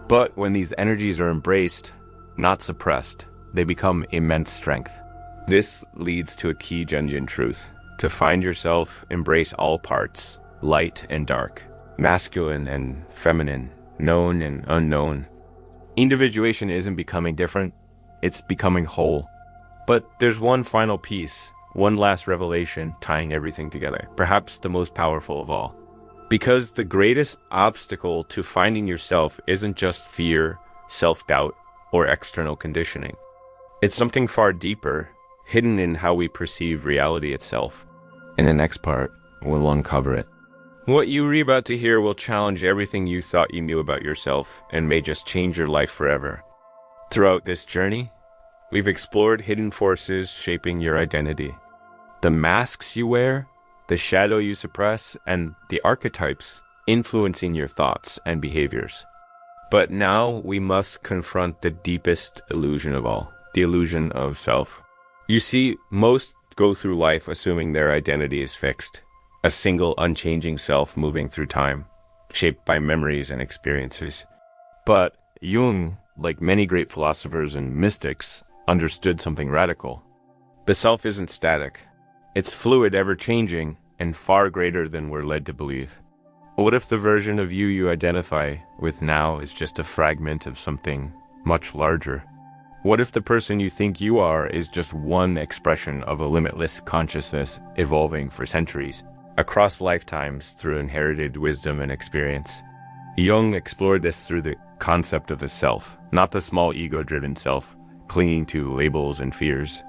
But when these energies are embraced, not suppressed, they become immense strength. This leads to a key Jungian truth. To find yourself, embrace all parts, light and dark, masculine and feminine, known and unknown. Individuation isn't becoming different, it's becoming whole. But there's one final piece, one last revelation tying everything together, perhaps the most powerful of all. Because the greatest obstacle to finding yourself isn't just fear, self-doubt, or external conditioning. It's something far deeper, hidden in how we perceive reality itself. In the next part, we'll uncover it. What you're about to hear will challenge everything you thought you knew about yourself and may just change your life forever. Throughout this journey, we've explored hidden forces shaping your identity. The masks you wear, the shadow you suppress, and the archetypes influencing your thoughts and behaviors. But now we must confront the deepest illusion of all, the illusion of self. You see, most go through life assuming their identity is fixed, a single unchanging self moving through time, shaped by memories and experiences. But Jung, like many great philosophers and mystics, understood something radical. The self isn't static. It's fluid, ever-changing, and far greater than we're led to believe. What if the version of you identify with now is just a fragment of something much larger? What if the person you think you are is just one expression of a limitless consciousness evolving for centuries, across lifetimes through inherited wisdom and experience? Jung explored this through the concept of the self, not the small ego-driven self, clinging to labels and fears,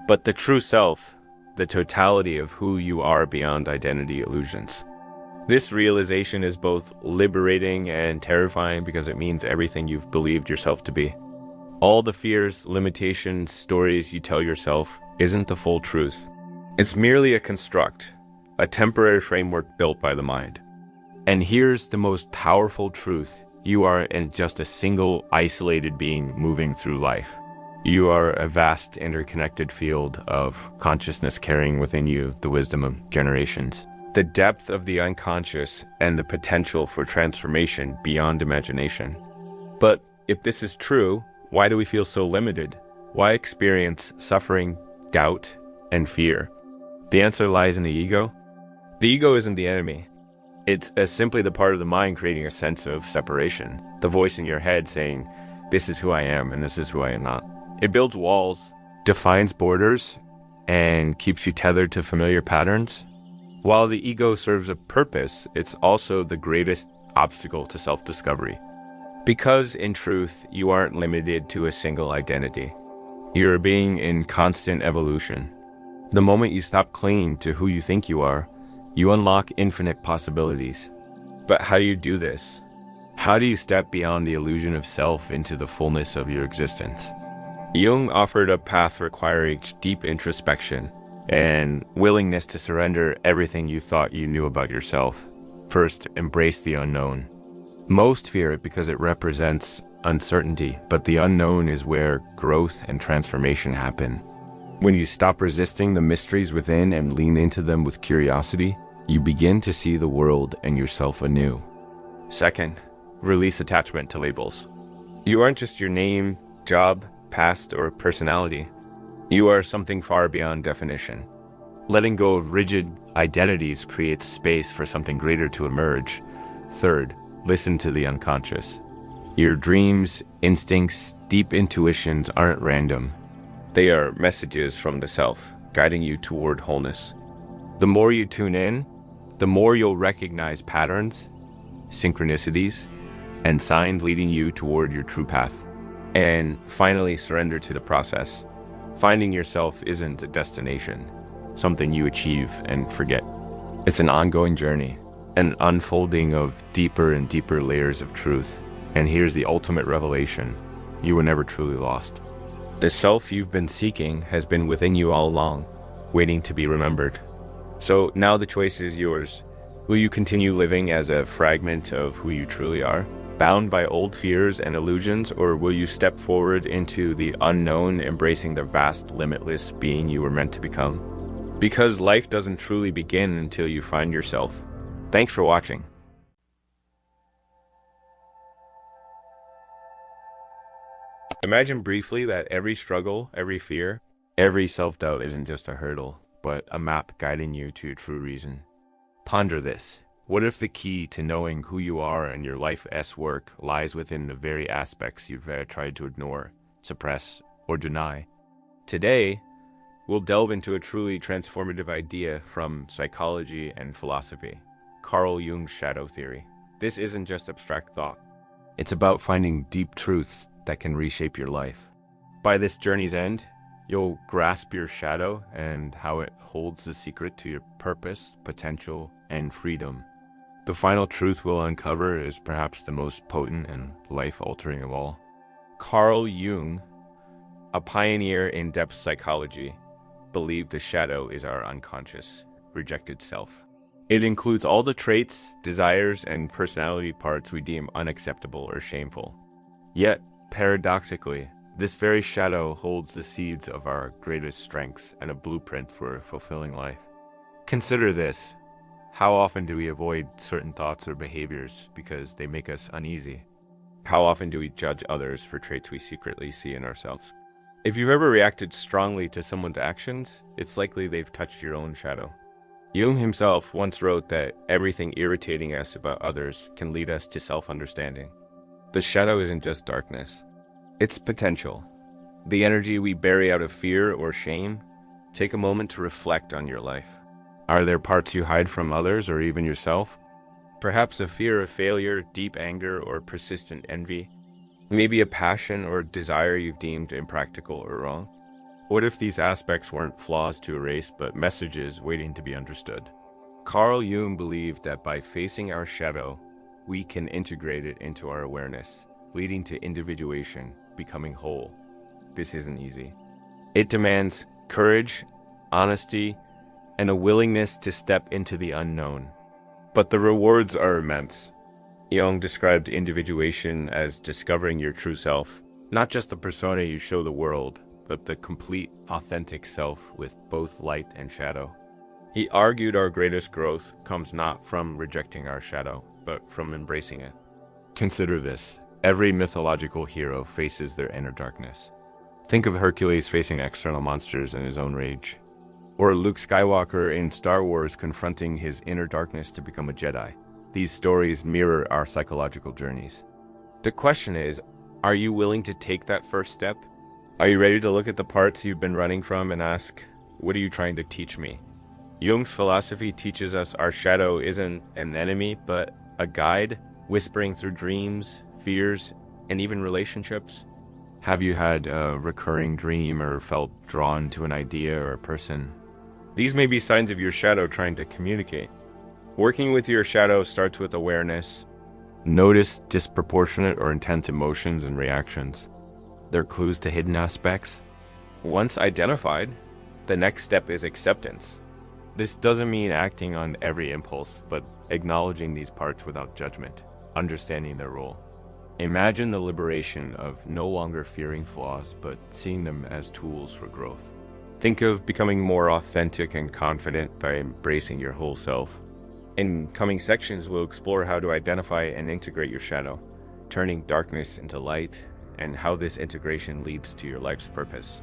but the true self, the totality of who you are beyond identity illusions. This realization is both liberating and terrifying because it means everything you've believed yourself to be. All the fears, limitations, stories you tell yourself isn't the full truth. It's merely a construct, a temporary framework built by the mind. And here's the most powerful truth. You aren't just a single isolated being moving through life. You are a vast interconnected field of consciousness carrying within you the wisdom of generations. The depth of the unconscious and the potential for transformation beyond imagination. But if this is true, why do we feel so limited? Why experience suffering, doubt, and fear? The answer lies in the ego. The ego isn't the enemy. It's simply the part of the mind creating a sense of separation. The voice in your head saying, this is who I am and this is who I am not. It builds walls, defines borders, and keeps you tethered to familiar patterns. While the ego serves a purpose, it's also the greatest obstacle to self-discovery. Because, in truth, you aren't limited to a single identity. You're a being in constant evolution. The moment you stop clinging to who you think you are, you unlock infinite possibilities. But how do you do this? How do you step beyond the illusion of self into the fullness of your existence? Jung offered a path requiring deep introspection, and willingness to surrender everything you thought you knew about yourself. First, embrace the unknown. Most fear it because it represents uncertainty, but the unknown is where growth and transformation happen. When you stop resisting the mysteries within and lean into them with curiosity, you begin to see the world and yourself anew. Second, release attachment to labels. You aren't just your name, job, past, or personality. You are something far beyond definition. Letting go of rigid identities creates space for something greater to emerge. Third, listen to the unconscious. Your dreams, instincts, deep intuitions aren't random. They are messages from the self, guiding you toward wholeness. The more you tune in, the more you'll recognize patterns, synchronicities, and signs leading you toward your true path. And finally, surrender to the process. Finding yourself isn't a destination, something you achieve and forget. It's an ongoing journey, an unfolding of deeper and deeper layers of truth. And here's the ultimate revelation: you were never truly lost. The self you've been seeking has been within you all along, waiting to be remembered. So now the choice is yours. Will you continue living as a fragment of who you truly are, bound by old fears and illusions, or will you step forward into the unknown, embracing the vast, limitless being you were meant to become? Because life doesn't truly begin until you find yourself. Thanks for watching. Imagine briefly that every struggle, every fear, every self-doubt isn't just a hurdle, but a map guiding you to true reason. Ponder this. What if the key to knowing who you are and your life's work lies within the very aspects you've tried to ignore, suppress, or deny? Today, we'll delve into a truly transformative idea from psychology and philosophy: Carl Jung's shadow theory. This isn't just abstract thought. It's about finding deep truths that can reshape your life. By this journey's end, you'll grasp your shadow and how it holds the secret to your purpose, potential, and freedom. The final truth we'll uncover is perhaps the most potent and life-altering of all. Carl Jung, a pioneer in depth psychology, believed the shadow is our unconscious, rejected self. It includes all the traits, desires, and personality parts we deem unacceptable or shameful. Yet, paradoxically, this very shadow holds the seeds of our greatest strengths and a blueprint for a fulfilling life. Consider this. How often do we avoid certain thoughts or behaviors because they make us uneasy? How often do we judge others for traits we secretly see in ourselves? If you've ever reacted strongly to someone's actions, it's likely they've touched your own shadow. Jung himself once wrote that everything irritating us about others can lead us to self-understanding. The shadow isn't just darkness. It's potential. The energy we bury out of fear or shame. Take a moment to reflect on your life. Are there parts you hide from others or even yourself? Perhaps a fear of failure, deep anger, or persistent envy. Maybe a passion or desire you've deemed impractical or wrong. What if these aspects weren't flaws to erase, but messages waiting to be understood? Carl Jung believed that by facing our shadow, we can integrate it into our awareness, leading to individuation, becoming whole. This isn't easy. It demands courage, honesty, and a willingness to step into the unknown. But the rewards are immense. Jung described individuation as discovering your true self, not just the persona you show the world, but the complete, authentic self with both light and shadow. He argued our greatest growth comes not from rejecting our shadow, but from embracing it. Consider this. Every mythological hero faces their inner darkness. Think of Hercules facing external monsters in his own rage. Or Luke Skywalker in Star Wars confronting his inner darkness to become a Jedi. These stories mirror our psychological journeys. The question is, are you willing to take that first step? Are you ready to look at the parts you've been running from and ask, what are you trying to teach me? Jung's philosophy teaches us our shadow isn't an enemy, but a guide, whispering through dreams, fears, and even relationships. Have you had a recurring dream or felt drawn to an idea or a person? These may be signs of your shadow trying to communicate. Working with your shadow starts with awareness. Notice disproportionate or intense emotions and reactions. They're clues to hidden aspects. Once identified, The next step is acceptance. This doesn't mean acting on every impulse, but acknowledging these parts without judgment, understanding their role. Imagine the liberation of no longer fearing flaws, but seeing them as tools for growth. Think of becoming more authentic and confident by embracing your whole self. In coming sections, we'll explore how to identify and integrate your shadow, turning darkness into light, and how this integration leads to your life's purpose.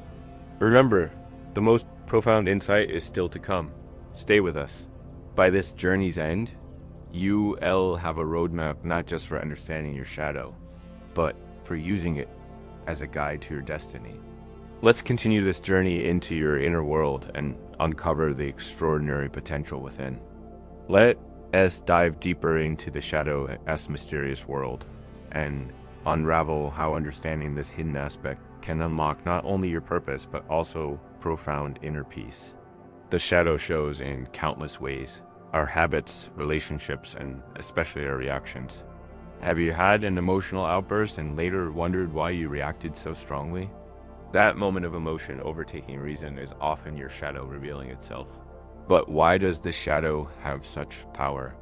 Remember, the most profound insight is still to come. Stay with us. By this journey's end, you'll have a roadmap not just for understanding your shadow, but for using it as a guide to your destiny. Let's continue this journey into your inner world and uncover the extraordinary potential within. Let us dive deeper into the shadow as mysterious world and unravel how understanding this hidden aspect can unlock not only your purpose, but also profound inner peace. The shadow shows in countless ways: our habits, relationships, and especially our reactions. Have you had an emotional outburst and later wondered why you reacted so strongly? That moment of emotion overtaking reason is often your shadow revealing itself. But why does the shadow have such power?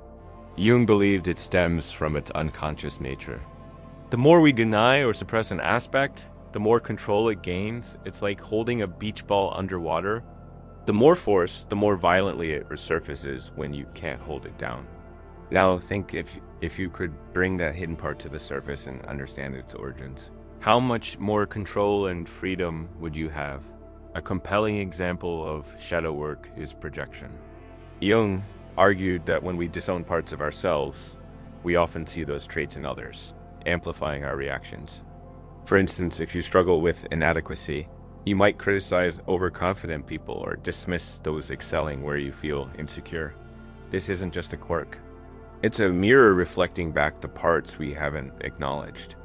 Jung believed it stems from its unconscious nature. The more we deny or suppress an aspect, the more control it gains. It's like holding a beach ball underwater. The more force, the more violently it resurfaces when you can't hold it down. Now think if you could bring that hidden part to the surface and understand its origins. How much more control and freedom would you have? A compelling example of shadow work is projection. Jung argued that when we disown parts of ourselves, we often see those traits in others, amplifying our reactions. For instance, if you struggle with inadequacy, you might criticize overconfident people or dismiss those excelling where you feel insecure. This isn't just a quirk. It's a mirror reflecting back the parts we haven't acknowledged.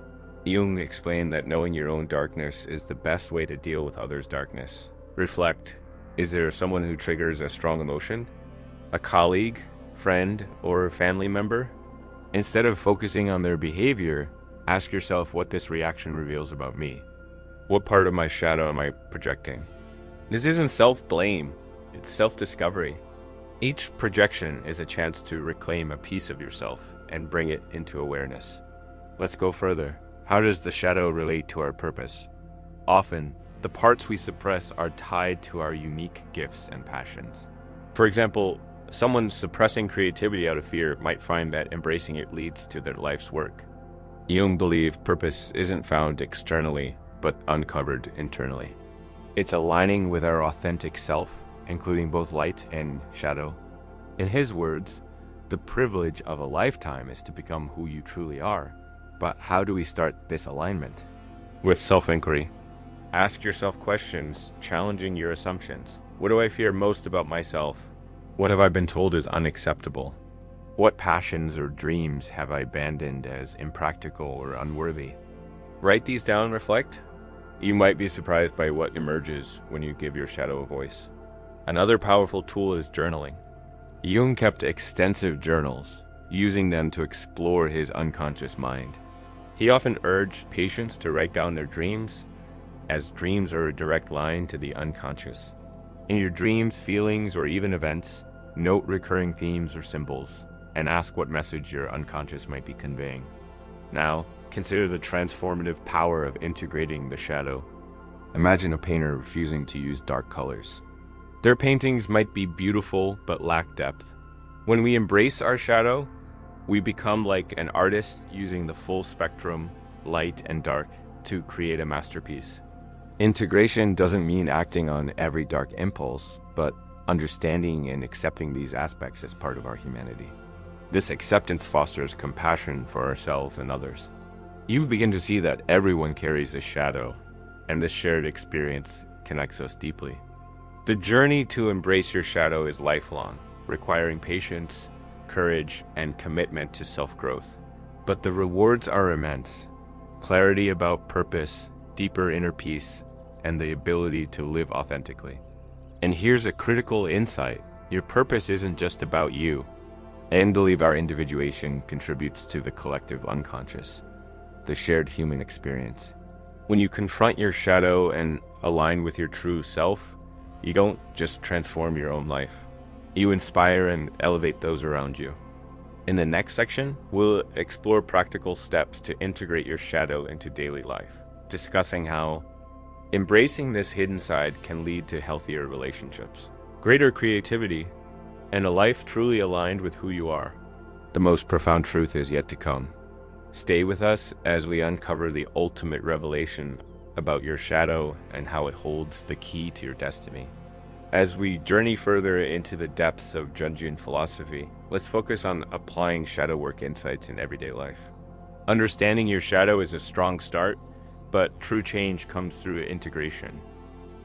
Jung explained that knowing your own darkness is the best way to deal with others' darkness. Reflect. Is there someone who triggers a strong emotion? A colleague, friend, or family member? Instead of focusing on their behavior, ask yourself what this reaction reveals about me. What part of my shadow am I projecting? This isn't self-blame, it's self-discovery. Each projection is a chance to reclaim a piece of yourself and bring it into awareness. Let's go further. How does the shadow relate to our purpose? Often, the parts we suppress are tied to our unique gifts and passions. For example, someone suppressing creativity out of fear might find that embracing it leads to their life's work. Jung believed purpose isn't found externally, but uncovered internally. It's aligning with our authentic self, including both light and shadow. In his words, the privilege of a lifetime is to become who you truly are. But how do we start this alignment? With self-inquiry. Ask yourself questions, challenging your assumptions. What do I fear most about myself? What have I been told is unacceptable? What passions or dreams have I abandoned as impractical or unworthy? Write these down and reflect. You might be surprised by what emerges when you give your shadow a voice. Another powerful tool is journaling. Jung kept extensive journals, using them to explore his unconscious mind. He often urged patients to write down their dreams, as dreams are a direct line to the unconscious. In your dreams, feelings, or even events, note recurring themes or symbols, and ask what message your unconscious might be conveying. Now, consider the transformative power of integrating the shadow. Imagine a painter refusing to use dark colors. Their paintings might be beautiful but lack depth. When we embrace our shadow, we become like an artist using the full spectrum, light and dark, to create a masterpiece. Integration doesn't mean acting on every dark impulse, but understanding and accepting these aspects as part of our humanity. This acceptance fosters compassion for ourselves and others. You begin to see that everyone carries a shadow, and this shared experience connects us deeply. The journey to embrace your shadow is lifelong, requiring patience, courage, and commitment to self-growth. But the rewards are immense. Clarity about purpose, deeper inner peace, and the ability to live authentically. And here's a critical insight. Your purpose isn't just about you. I believe our individuation contributes to the collective unconscious, the shared human experience. When you confront your shadow and align with your true self, You don't just transform your own life. You inspire and elevate those around you. In the next section, we'll explore practical steps to integrate your shadow into daily life, discussing how embracing this hidden side can lead to healthier relationships, greater creativity, and a life truly aligned with who you are. The most profound truth is yet to come. Stay with us as we uncover the ultimate revelation about your shadow and how it holds the key to your destiny. As we journey further into the depths of Jungian philosophy, let's focus on applying shadow work insights in everyday life. Understanding your shadow is a strong start, but true change comes through integration.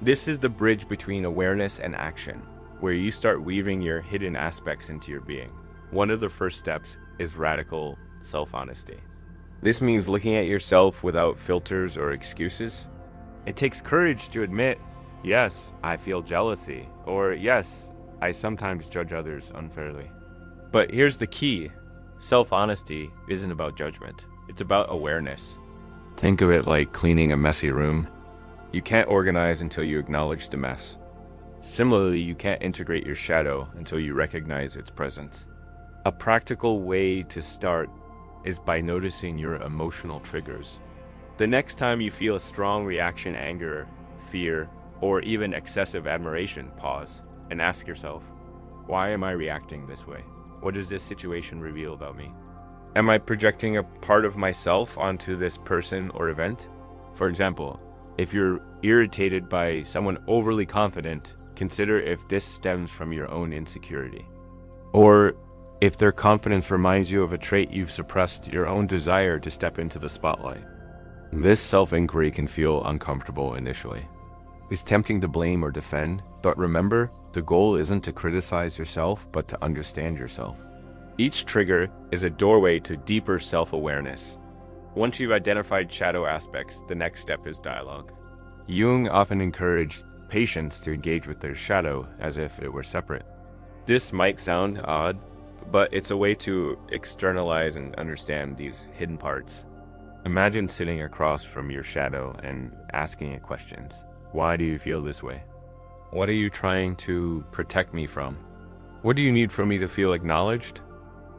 This is the bridge between awareness and action, where you start weaving your hidden aspects into your being. One of the first steps is radical self-honesty. This means looking at yourself without filters or excuses. It takes courage to admit, yes, I feel jealousy, or yes, I sometimes judge others unfairly. But here's the key. Self-honesty isn't about judgment. It's about awareness. Think of it like cleaning a messy room. You can't organize until you acknowledge the mess. Similarly, you can't integrate your shadow until you recognize its presence. A practical way to start is by noticing your emotional triggers. The next time you feel a strong reaction, anger, fear, or even excessive admiration, pause and ask yourself, why am I reacting this way? What does this situation reveal about me? Am I projecting a part of myself onto this person or event? For example, if you're irritated by someone overly confident, consider if this stems from your own insecurity. Or if their confidence reminds you of a trait you've suppressed, your own desire to step into the spotlight. This self-inquiry can feel uncomfortable initially. It's tempting to blame or defend, but remember, the goal isn't to criticize yourself, but to understand yourself. Each trigger is a doorway to deeper self-awareness. Once you've identified shadow aspects, the next step is dialogue. Jung often encouraged patients to engage with their shadow as if it were separate. This might sound odd, but it's a way to externalize and understand these hidden parts. Imagine sitting across from your shadow and asking it questions. Why do you feel this way? What are you trying to protect me from? What do you need from me to feel acknowledged?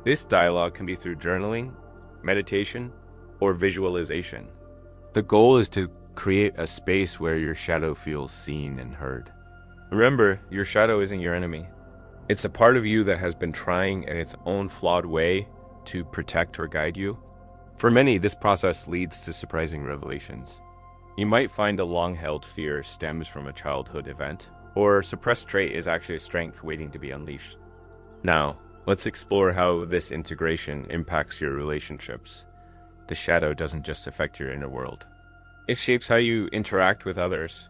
This dialogue can be through journaling, meditation, or visualization. The goal is to create a space where your shadow feels seen and heard. Remember, your shadow isn't your enemy. It's a part of you that has been trying in its own flawed way to protect or guide you. For many, this process leads to surprising revelations. You might find a long-held fear stems from a childhood event, or a suppressed trait is actually a strength waiting to be unleashed. Now, let's explore how this integration impacts your relationships. The shadow doesn't just affect your inner world. It shapes how you interact with others.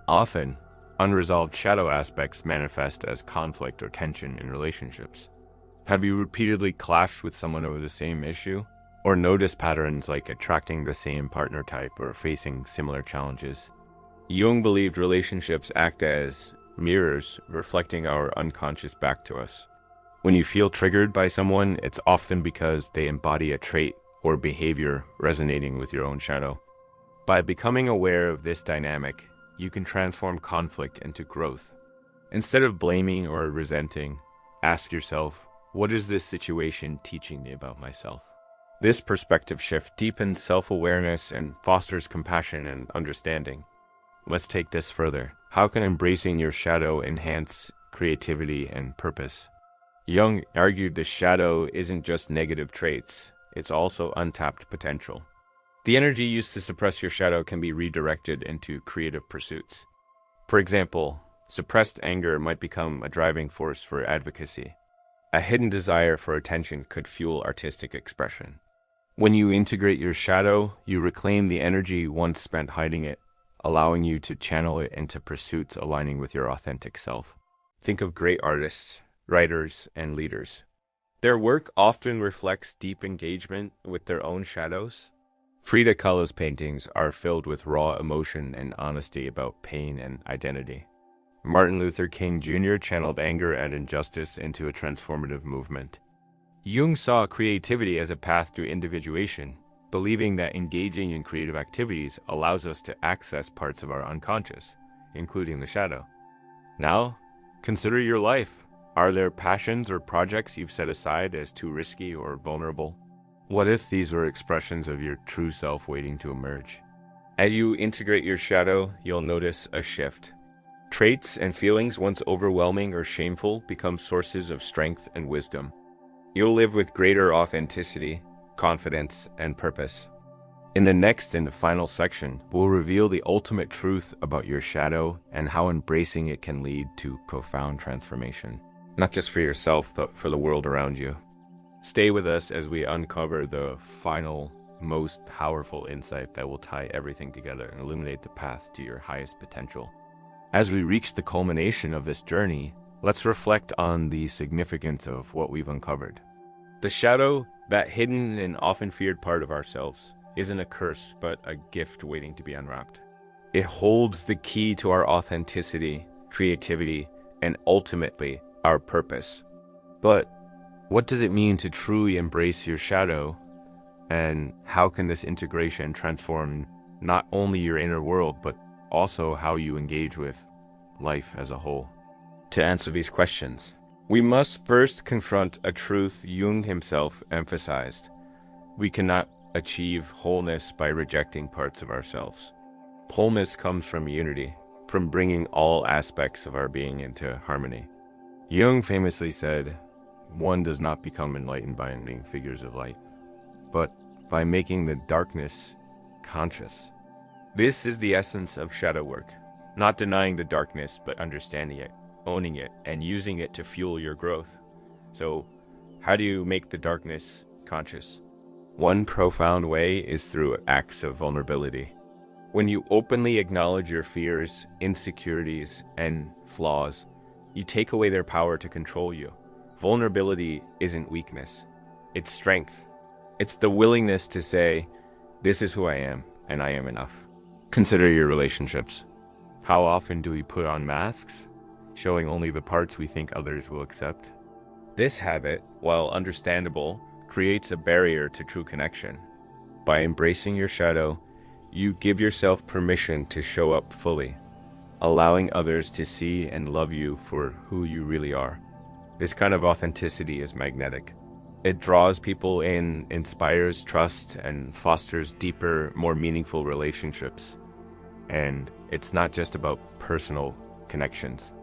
Often, unresolved shadow aspects manifest as conflict or tension in relationships. Have you repeatedly clashed with someone over the same issue? Or noticed patterns like attracting the same partner type or facing similar challenges? Jung believed relationships act as mirrors, reflecting our unconscious back to us. When you feel triggered by someone, it's often because they embody a trait or behavior resonating with your own shadow. By becoming aware of this dynamic, you can transform conflict into growth. Instead of blaming or resenting, ask yourself, what is this situation teaching me about myself? This perspective shift deepens self-awareness and fosters compassion and understanding. Let's take this further. How can embracing your shadow enhance creativity and purpose? Jung argued the shadow isn't just negative traits, it's also untapped potential. The energy used to suppress your shadow can be redirected into creative pursuits. For example, suppressed anger might become a driving force for advocacy. A hidden desire for attention could fuel artistic expression. When you integrate your shadow, you reclaim the energy once spent hiding it, allowing you to channel it into pursuits aligning with your authentic self. Think of great artists, writers, and leaders. Their work often reflects deep engagement with their own shadows. Frida Kahlo's paintings are filled with raw emotion and honesty about pain and identity. Martin Luther King Jr. channeled anger and injustice into a transformative movement. Jung saw creativity as a path to individuation, believing that engaging in creative activities allows us to access parts of our unconscious, including the shadow. Now, consider your life. Are there passions or projects you've set aside as too risky or vulnerable? What if these were expressions of your true self waiting to emerge? As you integrate your shadow, you'll notice a shift. Traits and feelings once overwhelming or shameful become sources of strength and wisdom. You'll live with greater authenticity, confidence, and purpose. In the next and final section, we'll reveal the ultimate truth about your shadow and how embracing it can lead to profound transformation, not just for yourself, but for the world around you. Stay with us as we uncover the final, most powerful insight that will tie everything together and illuminate the path to your highest potential. As we reach the culmination of this journey, let's reflect on the significance of what we've uncovered. The shadow, that hidden and often feared part of ourselves, isn't a curse, but a gift waiting to be unwrapped. It holds the key to our authenticity, creativity, and ultimately, our purpose. But what does it mean to truly embrace your shadow? And how can this integration transform not only your inner world, but also how you engage with life as a whole? To answer these questions, we must first confront a truth Jung himself emphasized. We cannot achieve wholeness by rejecting parts of ourselves. Wholeness comes from unity, from bringing all aspects of our being into harmony. Jung famously said, "One does not become enlightened by being figures of light, but by making the darkness conscious." This is the essence of shadow work, not denying the darkness, but understanding it, owning it, and using it to fuel your growth. So, how do you make the darkness conscious? One profound way is through acts of vulnerability. When you openly acknowledge your fears, insecurities, and flaws, you take away their power to control you. Vulnerability isn't weakness, it's strength. It's the willingness to say, "This is who I am, and I am enough." Consider your relationships. How often do we put on masks, showing only the parts we think others will accept? This habit, while understandable, creates a barrier to true connection. By embracing your shadow, you give yourself permission to show up fully, allowing others to see and love you for who you really are. This kind of authenticity is magnetic. It draws people in, inspires trust, and fosters deeper, more meaningful relationships. And it's not just about personal connections.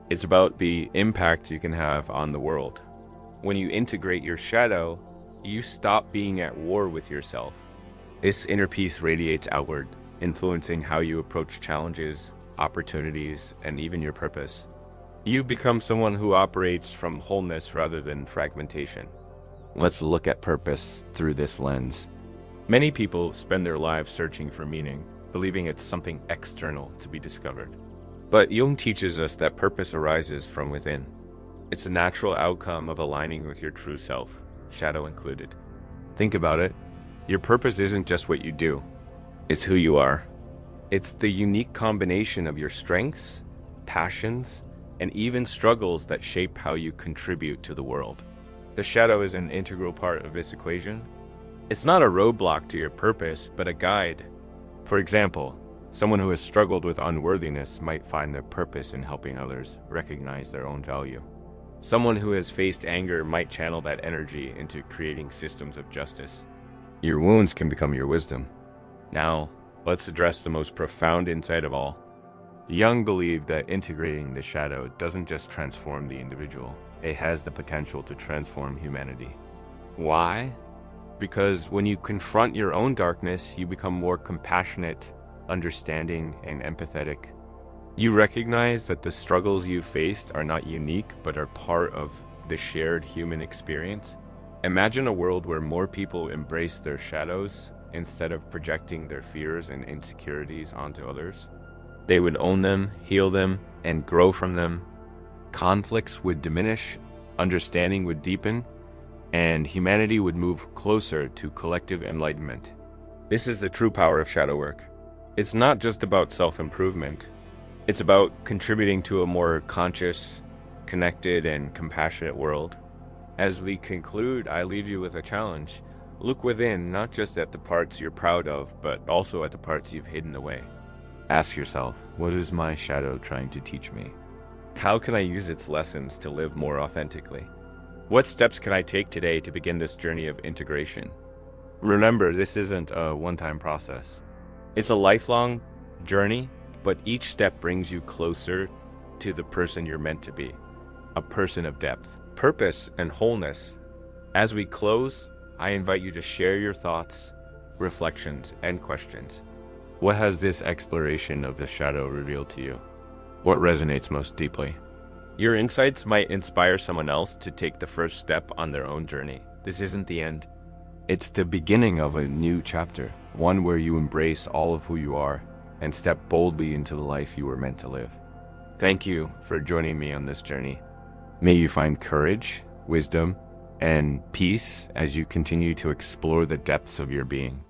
It's about the impact you can have on the world. When you integrate your shadow, you stop being at war with yourself. This inner peace radiates outward, influencing how you approach challenges, opportunities, and even your purpose. You become someone who operates from wholeness rather than fragmentation. Let's look at purpose through this lens. Many people spend their lives searching for meaning, believing it's something external to be discovered. But Jung teaches us that purpose arises from within. It's a natural outcome of aligning with your true self, shadow included. Think about it. Your purpose isn't just what you do. It's who you are. It's the unique combination of your strengths, passions, and even struggles that shape how you contribute to the world. The shadow is an integral part of this equation. It's not a roadblock to your purpose, but a guide. For example, someone who has struggled with unworthiness might find their purpose in helping others recognize their own value. Someone who has faced anger might channel that energy into creating systems of justice. Your wounds can become your wisdom. Now, let's address the most profound insight of all. Jung believed that integrating the shadow doesn't just transform the individual, it has the potential to transform humanity. Why? Because when you confront your own darkness, you become more compassionate, understanding, and empathetic. You recognize that the struggles you faced are not unique, but are part of the shared human experience. Imagine a world where more people embrace their shadows instead of projecting their fears and insecurities onto others. They would own them, heal them, and grow from them. Conflicts would diminish, understanding would deepen, and humanity would move closer to collective enlightenment. This is the true power of shadow work. It's not just about self-improvement. It's about contributing to a more conscious, connected, and compassionate world. As we conclude, I leave you with a challenge. Look within, not just at the parts you're proud of, but also at the parts you've hidden away. Ask yourself, what is my shadow trying to teach me? How can I use its lessons to live more authentically? What steps can I take today to begin this journey of integration? Remember, this isn't a one-time process. It's a lifelong journey, but each step brings you closer to the person you're meant to be, a person of depth, purpose, and wholeness. As we close, I invite you to share your thoughts, reflections, and questions. What has this exploration of the shadow revealed to you? What resonates most deeply? Your insights might inspire someone else to take the first step on their own journey. This isn't the end. It's the beginning of a new chapter, one where you embrace all of who you are and step boldly into the life you were meant to live. Thank you for joining me on this journey. May you find courage, wisdom, and peace as you continue to explore the depths of your being.